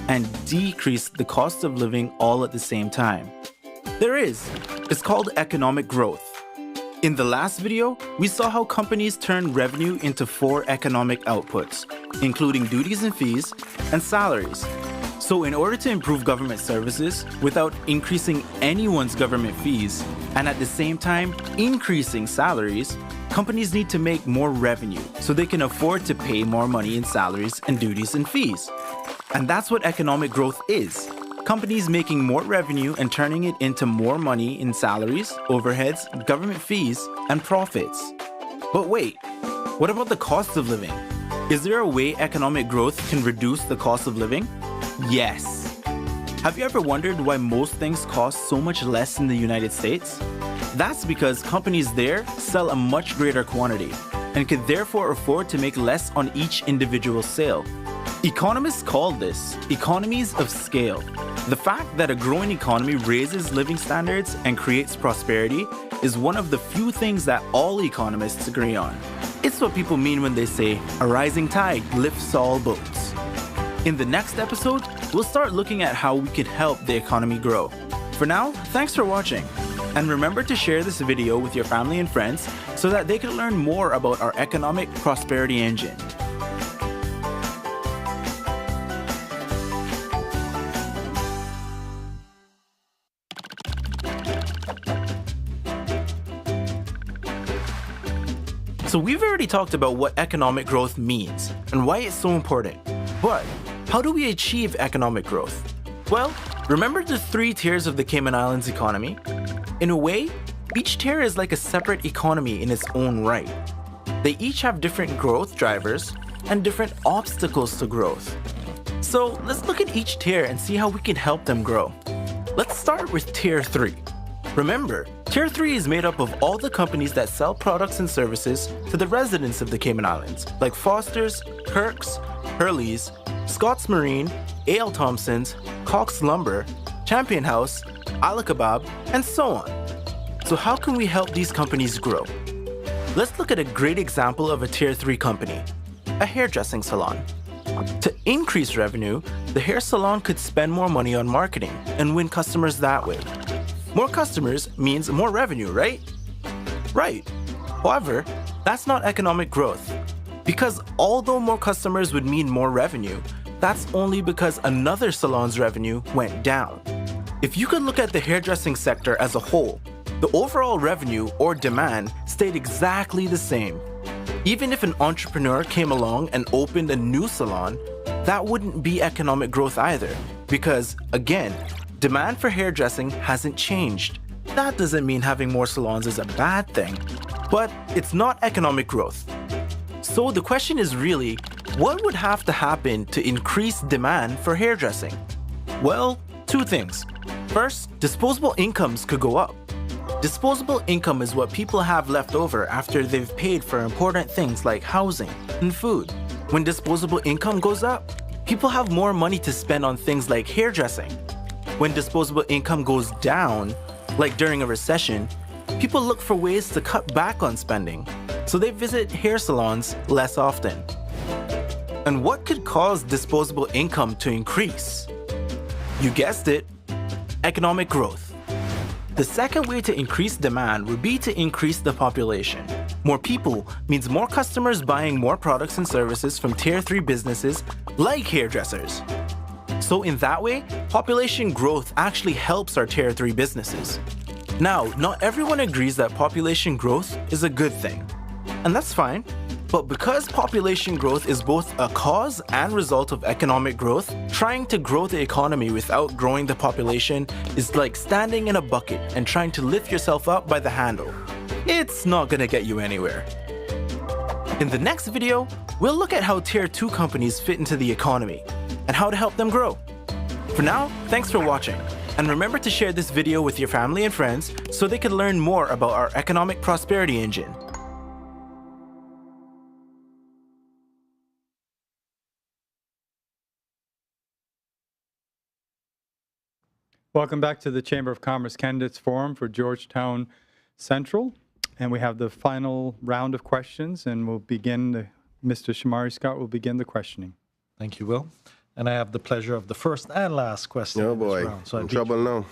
[SPEAKER 9] and decrease the cost of living all at the same time. There is. It's called economic growth. In the last video, we saw how companies turn revenue into 4 economic outputs, including duties and fees and salaries. So in order to improve government services without increasing anyone's government fees, and at the same time increasing salaries, companies need to make more revenue so they can afford to pay more money in salaries and duties and fees. And that's what economic growth is. Companies making more revenue and turning it into more money in salaries, overheads, government fees, and profits. But wait, what about the cost of living? Is there a way economic growth can reduce the cost of living? Yes. Have you ever wondered why most things cost so much less in the United States? That's because companies there sell a much greater quantity and could therefore afford to make less on each individual sale. Economists call this economies of scale. The fact that a growing economy raises living standards and creates prosperity is one of the few things that all economists agree on. It's what people mean when they say, a rising tide lifts all boats. In the next episode, we'll start looking at how we could help the economy grow. For now, thanks for watching. And remember to share this video with your family and friends so that they can learn more about our economic prosperity engine. So we've already talked about what economic growth means and why it's so important. But how do we achieve economic growth? Well, remember the 3 tiers of the Cayman Islands economy? In a way, each tier is like a separate economy in its own right. They each have different growth drivers and different obstacles to growth. So let's look at each tier and see how we can help them grow. Let's start with Tier 3. Remember, Tier 3 is made up of all the companies that sell products and services to the residents of the Cayman Islands, like Foster's, Kirk's, Hurley's, Scott's Marine, A.L. Thompson's, Cox Lumber, Champion House, Ala Kebab, and so on. So how can we help these companies grow? Let's look at a great example of a Tier 3 company, a hairdressing salon. To increase revenue, the hair salon could spend more money on marketing and win customers that way. More customers means more revenue, right? Right. However, that's not economic growth. Because although more customers would mean more revenue, that's only because another salon's revenue went down. If you could look at the hairdressing sector as a whole, the overall revenue or demand stayed exactly the same. Even if an entrepreneur came along and opened a new salon, that wouldn't be economic growth either. Because, again, demand for hairdressing hasn't changed. That doesn't mean having more salons is a bad thing, but it's not economic growth. So the question is really, what would have to happen to increase demand for hairdressing? Well, 2 things. First, disposable incomes could go up. Disposable income is what people have left over after they've paid for important things like housing and food. When disposable income goes up, people have more money to spend on things like hairdressing. When disposable income goes down, like during a recession, people look for ways to cut back on spending, so they visit hair salons less often. And what could cause disposable income to increase? You guessed it, economic growth. The second way to increase demand would be to increase the population. More people means more customers buying more products and services from Tier 3 businesses like hairdressers. So in that way, population growth actually helps our Tier 3 businesses. Now, not everyone agrees that population growth is a good thing, and that's fine. But because population growth is both a cause and result of economic growth, trying to grow the economy without growing the population is like standing in a bucket and trying to lift yourself up by the handle. It's not gonna get you anywhere. In the next video, we'll look at how Tier 2 companies fit into the economy and how to help them grow. For now, thanks for watching. And remember to share this video with your family and friends so they can learn more about our economic prosperity engine.
[SPEAKER 2] Welcome back to the Chamber of Commerce Candidates Forum for Georgetown Central. And we have the final round of questions, and we'll begin, Mr. Shamari Scott will begin the questioning.
[SPEAKER 6] Thank you, Will. And I have the pleasure of the first and last question
[SPEAKER 5] Oh
[SPEAKER 6] in this
[SPEAKER 5] boy,
[SPEAKER 6] round. So
[SPEAKER 5] in trouble now.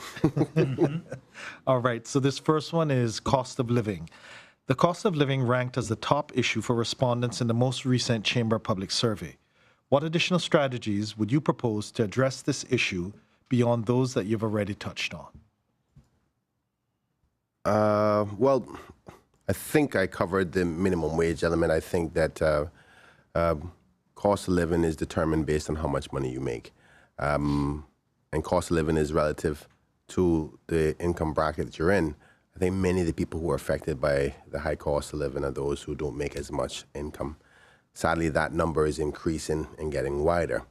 [SPEAKER 6] All right, so this first one is cost of living. The cost of living ranked as the top issue for respondents in the most recent Chamber Public Survey. What additional strategies would you propose to address this issue beyond those that you've already touched on?
[SPEAKER 5] Well, I think I covered the minimum wage element. I think that cost of living is determined based on how much money you make. And cost of living is relative to the income bracket that you're in. I think many of the people who are affected by the high cost of living are those who don't make as much income. Sadly, that number is increasing and getting wider.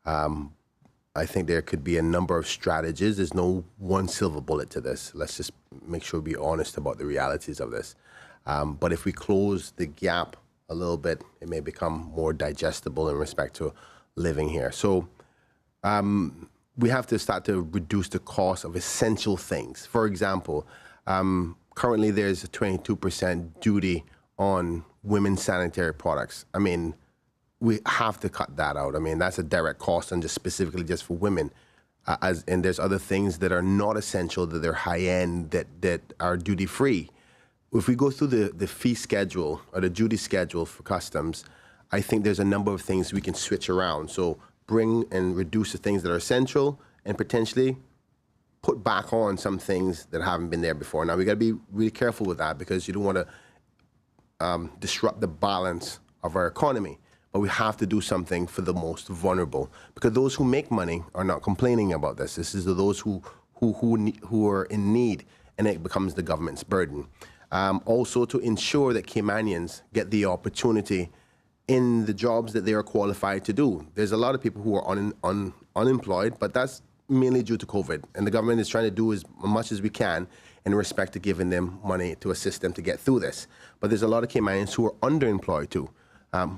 [SPEAKER 5] I think there could be a number of strategies. There's no one silver bullet to this. Let's just make sure we be honest about the realities of this. But if we close the gap a little bit, it may become more digestible in respect to living here. So we have to start to reduce the cost of essential things. For example, currently there's a 22% duty on women's sanitary products. I mean, we have to cut that out. I mean, that's a direct cost and just specifically just for women. And there's other things that are not essential, that they're high-end, that are duty-free. If we go through the fee schedule or the duty schedule for customs, I think there's a number of things we can switch around. So bring and reduce the things that are essential and potentially put back on some things that haven't been there before. Now, we got to be really careful with that because you don't want to disrupt the balance of our economy. But we have to do something for the most vulnerable, because those who make money are not complaining about this. This is those who are in need, and it becomes the government's burden. Also, to ensure that Caymanians get the opportunity in the jobs that they are qualified to do. There's a lot of people who are unemployed, but that's mainly due to COVID. And the government is trying to do as much as we can in respect to giving them money to assist them to get through this. But there's a lot of Caymanians who are underemployed too.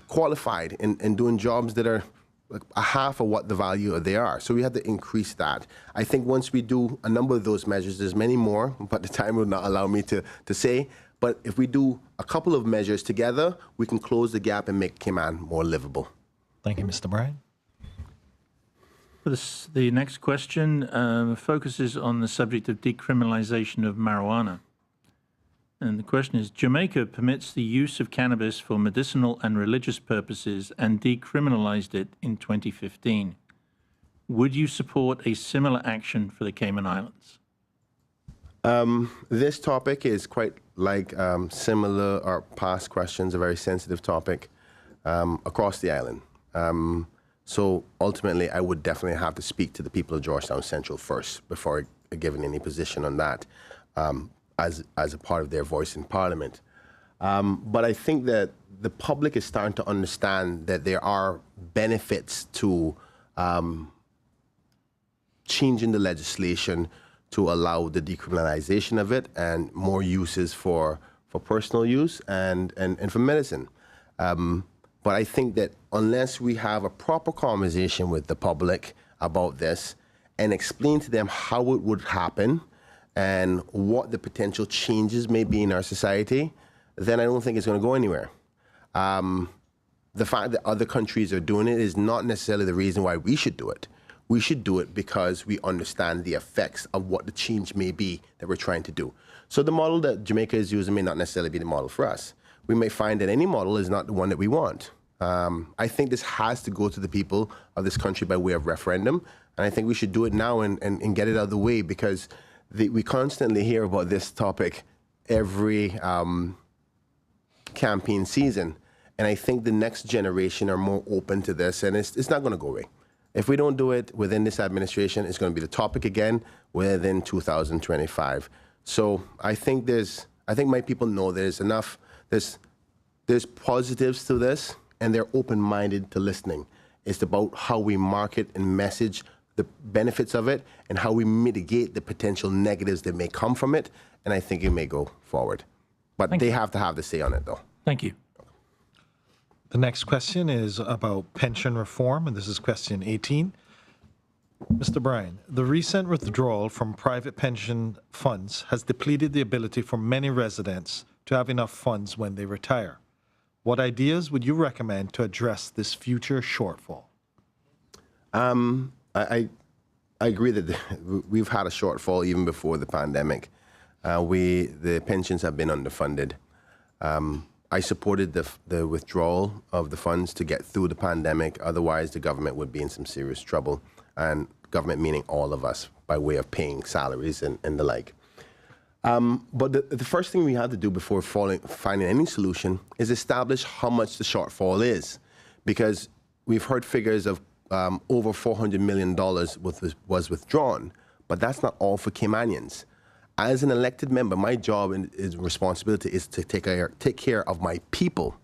[SPEAKER 5] Qualified and doing jobs that are like a half of what the value they are. So we have to increase that. I think once we do a number of those measures, there's many more, but the time will not allow me to say. But if we do a couple of measures together, we can close the gap and make Cayman more livable.
[SPEAKER 6] Thank you, Mr. Bryan.
[SPEAKER 1] The next question focuses on the subject of decriminalization of marijuana. And the question is, Jamaica permits the use of cannabis for medicinal and religious purposes and decriminalized it in 2015. Would you support a similar action for the Cayman Islands?
[SPEAKER 5] This topic is quite like similar or past questions, a very sensitive topic across the island. So ultimately, I would definitely have to speak to the people of Georgetown Central first before giving any position on that. As a part of their voice in Parliament. But I think that the public is starting to understand that there are benefits to changing the legislation to allow the decriminalization of it and more uses for personal use and for medicine. But I think that unless we have a proper conversation with the public about this and explain to them how it would happen, and what the potential changes may be in our society, then I don't think it's going to go anywhere. The fact that other countries are doing it is not necessarily the reason why we should do it. We should do it because we understand the effects of what the change may be that we're trying to do. So the model that Jamaica is using may not necessarily be the model for us. We may find that any model is not the one that we want. I think this has to go to the people of this country by way of referendum, and I think we should do it now and get it out of the way, because we constantly hear about this topic every campaign season. And I think the next generation are more open to this, and it's not going to go away. If we don't do it within this administration, it's going to be the topic again within 2025. So I think my people know there's enough, there's positives to this, and they're open-minded to listening. It's about how we market and message the benefits of it and how we mitigate the potential negatives that may come from it, and I think it may go forward. But they have to have the say on it, though.
[SPEAKER 1] Thank you.
[SPEAKER 6] The next question is about pension reform, and this is question 18. Mr. Bryan, the recent withdrawal from private pension funds has depleted the ability for many residents to have enough funds when they retire. What ideas would you recommend to address this future shortfall?
[SPEAKER 5] I agree that we've had a shortfall even before the pandemic. The pensions have been underfunded. I supported the withdrawal of the funds to get through the pandemic. Otherwise, the government would be in some serious trouble, and government meaning all of us, by way of paying salaries and the like. But the first thing we had to do before finding any solution is establish how much the shortfall is, because we've heard figures of over $400 million was withdrawn, but that's not all for Caymanians. As an elected member, my job and responsibility is to take care of my people,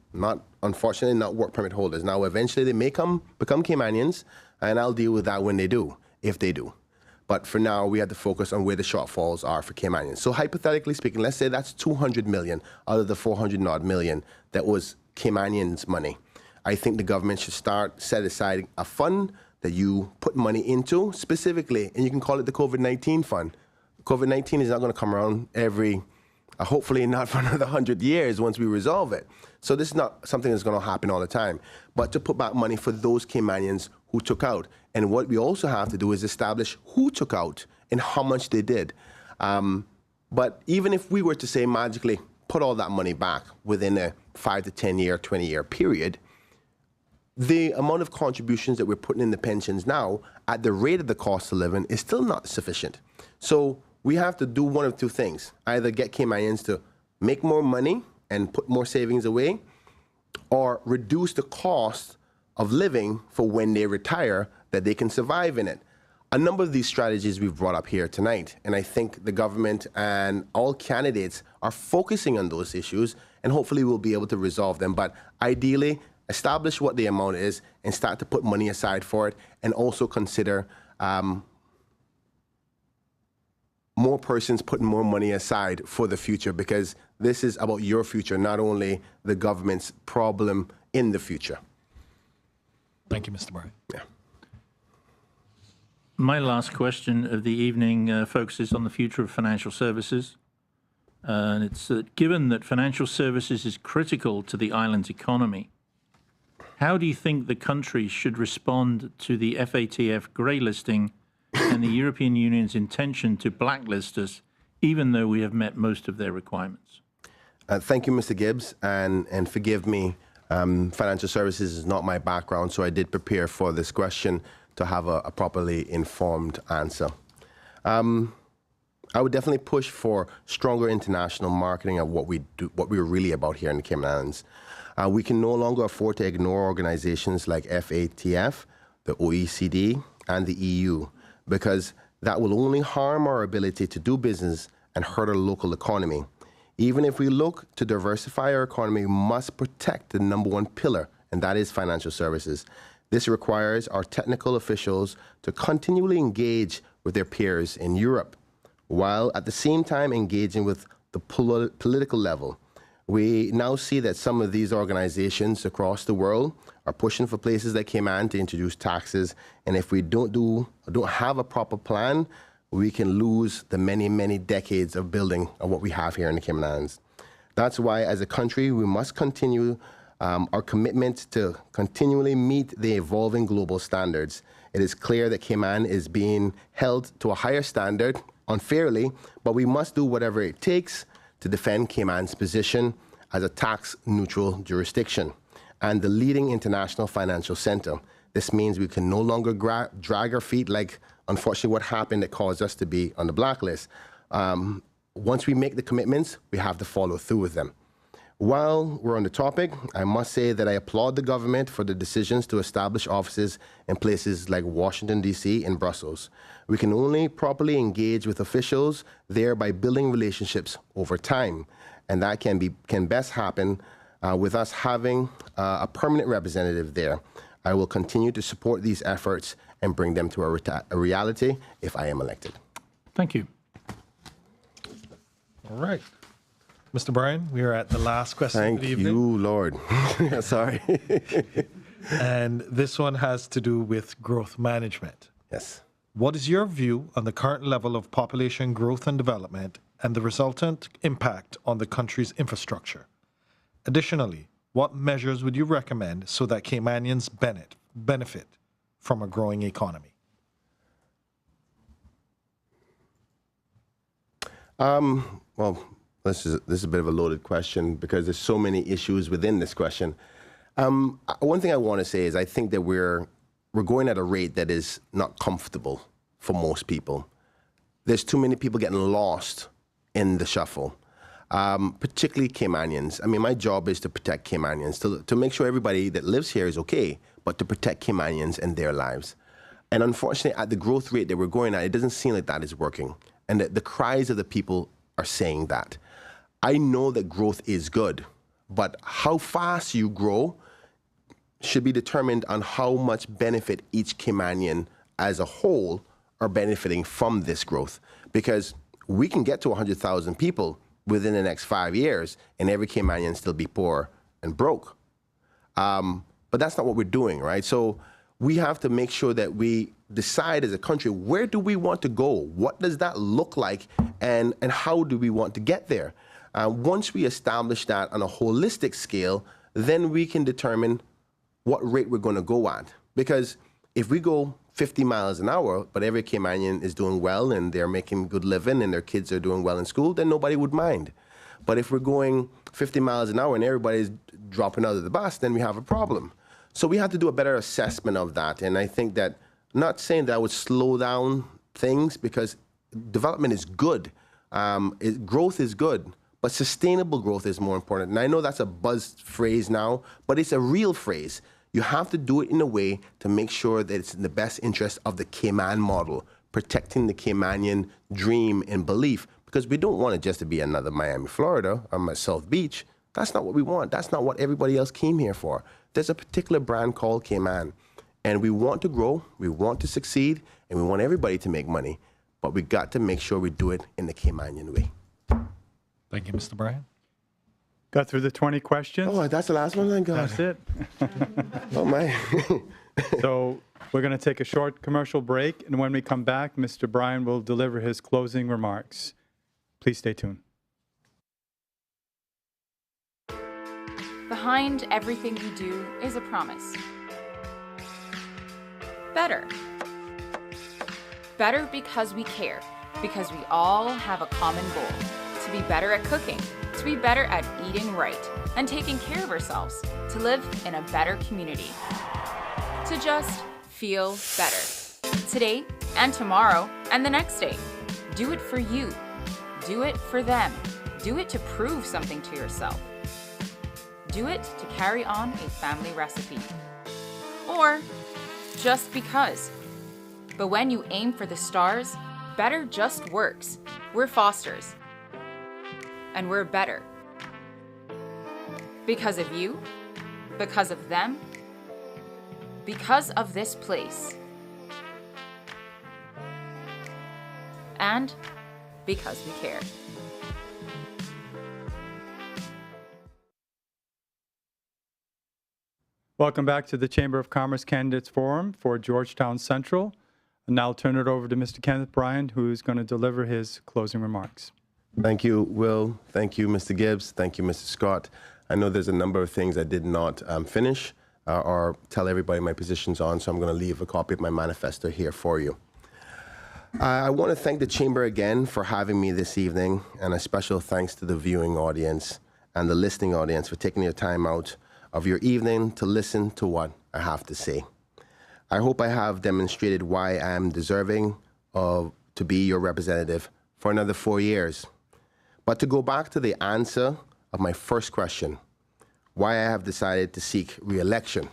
[SPEAKER 5] unfortunately not work permit holders. Now, eventually they may become Caymanians, and I'll deal with that when they do, if they do. But for now, we have to focus on where the shortfalls are for Caymanians. So hypothetically speaking, let's say that's $200 million out of the $400 million that was Caymanians' money. I think the government should set aside a fund that you put money into specifically, and you can call it the COVID-19 fund. COVID-19 is not going to come around hopefully not for another 100 years once we resolve it. So this is not something that's going to happen all the time. But to put back money for those Caymanians who took out. And what we also have to do is establish who took out and how much they did. But even if we were to say magically put all that money back within a 5 to 10 year, 20 year period, the amount of contributions that we're putting in the pensions now at the rate of the cost of living is still not sufficient. So we have to do one of two things. Either get Caymanians to make more money and put more savings away, or reduce the cost of living for when they retire, that they can survive in it. A number of these strategies we've brought up here tonight, and I think the government and all candidates are focusing on those issues, and hopefully we'll be able to resolve them. But ideally, establish what the amount is and start to put money aside for it, and also consider more persons putting more money aside for the future, because this is about your future, not only the government's problem in the future.
[SPEAKER 6] Thank you, Mr. Bryan.
[SPEAKER 5] Yeah.
[SPEAKER 1] My last question of the evening focuses on the future of financial services. And it's that given that financial services is critical to the island's economy, how do you think the country should respond to the FATF grey listing and the European Union's intention to blacklist us, even though we have met most of their requirements?
[SPEAKER 5] Thank you, Mr. Gibbs, and forgive me. Financial services is not my background, so I did prepare for this question to have a properly informed answer. I would definitely push for stronger international marketing of what we do, what we're really about here in the Cayman Islands. We can no longer afford to ignore organizations like FATF, the OECD, and the EU, because that will only harm our ability to do business and hurt our local economy. Even if we look to diversify our economy, we must protect the number one pillar, and that is financial services. This requires our technical officials to continually engage with their peers in Europe, while at the same time engaging with the political level. We now see that some of these organizations across the world are pushing for places like Cayman to introduce taxes, and if we don't have a proper plan, we can lose the many, many decades of building of what we have here in the Cayman Islands. That's why, as a country, we must continue our commitment to continually meet the evolving global standards. It is clear that Cayman is being held to a higher standard unfairly, but we must do whatever it takes to defend Cayman's position as a tax-neutral jurisdiction and the leading international financial center. This means we can no longer drag our feet like, unfortunately, what happened that caused us to be on the blacklist. Once we make the commitments, we have to follow through with them. While we're on the topic, I must say that I applaud the government for the decisions to establish offices in places like Washington, D.C. and Brussels. We can only properly engage with officials there by building relationships over time, and that can best happen with us having a permanent representative there. I will continue to support these efforts and bring them to a reality if I am elected.
[SPEAKER 1] Thank you.
[SPEAKER 6] All right. Mr. Bryan, we are at the last question of the evening.
[SPEAKER 5] Thank you, Lord. Sorry.
[SPEAKER 6] And this one has to do with growth management.
[SPEAKER 5] Yes.
[SPEAKER 6] What is your view on the current level of population growth and development and the resultant impact on the country's infrastructure? Additionally, what measures would you recommend so that Caymanians benefit from a growing economy?
[SPEAKER 5] Well, this is a bit of a loaded question because there's so many issues within this question. One thing I want to say is I think that we're going at a rate that is not comfortable for most people. There's too many people getting lost in the shuffle, particularly Caymanians. I mean, my job is to protect Caymanians, to make sure everybody that lives here is okay, but to protect Caymanians and their lives. And unfortunately, at the growth rate that we're going at, it doesn't seem like that is working. And the cries of the people are saying that. I know that growth is good, but how fast you grow should be determined on how much benefit each Caymanian as a whole are benefiting from this growth. Because we can get to 100,000 people within the next 5 years and every Caymanian still be poor and broke. But that's not what we're doing, right? So we have to make sure that we decide as a country, where do we want to go? What does that look like? And how do we want to get there? Once we establish that on a holistic scale, then we can determine what rate we're going to go at. Because if we go 50 miles an hour, but every Caymanian is doing well and they're making good living and their kids are doing well in school, then nobody would mind. But if we're going 50 miles an hour and everybody's dropping out of the bus, then we have a problem. So we have to do a better assessment of that. And I think that, not saying that I would slow down things, because development is good. Growth is good, but sustainable growth is more important. And I know that's a buzz phrase now, but it's a real phrase. You have to do it in a way to make sure that it's in the best interest of the Cayman model, protecting the Caymanian dream and belief, because we don't want it just to be another Miami, Florida, or South Beach. That's not what we want. That's not what everybody else came here for. There's a particular brand called Cayman, and we want to grow, we want to succeed, and we want everybody to make money, but we got to make sure we do it in the Caymanian way.
[SPEAKER 6] Thank you, Mr. Bryan.
[SPEAKER 2] Got through the 20 questions?
[SPEAKER 5] Oh, that's the last one? Thank God.
[SPEAKER 2] That's it.
[SPEAKER 5] Oh, my.
[SPEAKER 2] So we're going to take a short commercial break, and when we come back, Mr. Bryan will deliver his closing remarks. Please stay tuned.
[SPEAKER 4] Behind everything we do is a promise. Better. Better because we care, because we all have a common goal: to be better at cooking, to be better at eating right and taking care of ourselves, to live in a better community, to just feel better. Today and tomorrow and the next day. Do it for you. Do it for them. Do it to prove something to yourself. Do it to carry on a family recipe. Or just because. But when you aim for the stars, better just works. We're Fosters. And we're better. Because of you, because of them, because of this place. And because we care.
[SPEAKER 2] Welcome back to the Chamber of Commerce Candidates Forum for Georgetown Central. And now I'll turn it over to Mr. Kenneth Bryan, who's going to deliver his closing remarks.
[SPEAKER 5] Thank you, Will. Thank you, Mr. Gibbs. Thank you, Mr. Scott. I know there's a number of things I did not finish or tell everybody my positions on, so I'm going to leave a copy of my manifesto here for you. I want to thank the Chamber again for having me this evening, and a special thanks to the viewing audience and the listening audience for taking your time out of your evening to listen to what I have to say. I hope I have demonstrated why I am deserving to be your representative for another 4 years. But to go back to the answer of my first question, why I have decided to seek re-election,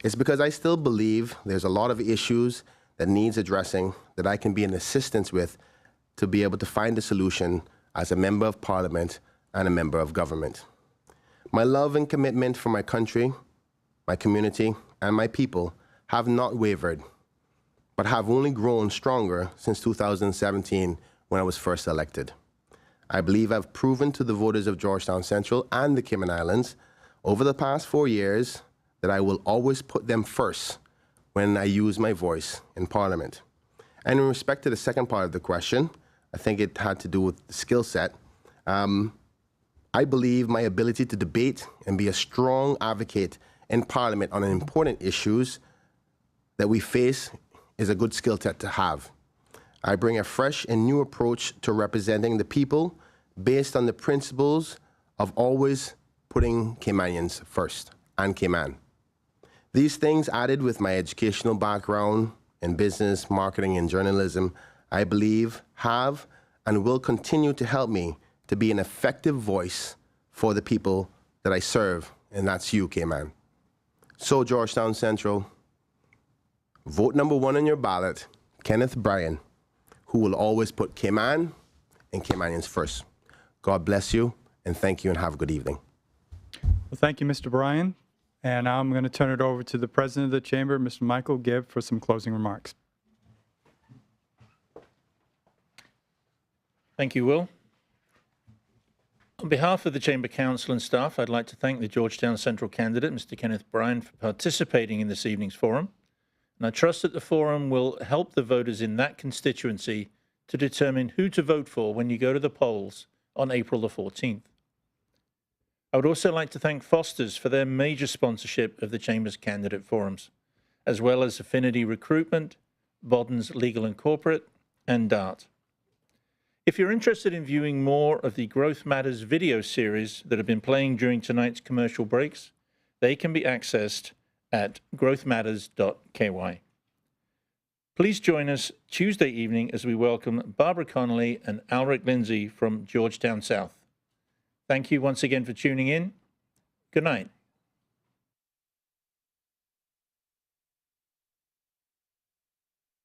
[SPEAKER 5] is because I still believe there's a lot of issues that needs addressing that I can be an assistance with to be able to find a solution as a member of parliament and a member of government. My love and commitment for my country, my community, and my people have not wavered, but have only grown stronger since 2017 when I was first elected. I believe I've proven to the voters of Georgetown Central and the Cayman Islands over the past 4 years that I will always put them first when I use my voice in Parliament. And in respect to the second part of the question, I think it had to do with the skill set. I believe my ability to debate and be a strong advocate in Parliament on important issues that we face is a good skill set to have. I bring a fresh and new approach to representing the people based on the principles of always putting Caymanians first and Cayman. These things added with my educational background in business, marketing, and journalism, I believe have and will continue to help me to be an effective voice for the people that I serve, and that's you, Cayman. So, Georgetown Central, vote number 1 on your ballot, Kenneth Bryan, who will always put Cayman and Caymanians first. God bless you, and thank you, and have a good evening.
[SPEAKER 2] Well, thank you, Mr. Bryan. And now I'm going to turn it over to the President of the Chamber, Mr. Michael Gibbs, for some closing remarks.
[SPEAKER 1] Thank you, Will. On behalf of the Chamber Council and staff, I'd like to thank the Georgetown Central candidate, Mr. Kenneth Bryan, for participating in this evening's forum. And I trust that the forum will help the voters in that constituency to determine who to vote for when you go to the polls on April the 14th. I would also like to thank Foster's for their major sponsorship of the Chamber's candidate forums, as well as Affinity Recruitment, Bodden's Legal and Corporate, and DART. If you're interested in viewing more of the Growth Matters video series that have been playing during tonight's commercial breaks, they can be accessed at growthmatters.ky. Please join us Tuesday evening as we welcome Barbara Connolly and Alric Lindsay from Georgetown South. Thank you once again for tuning in. Good night.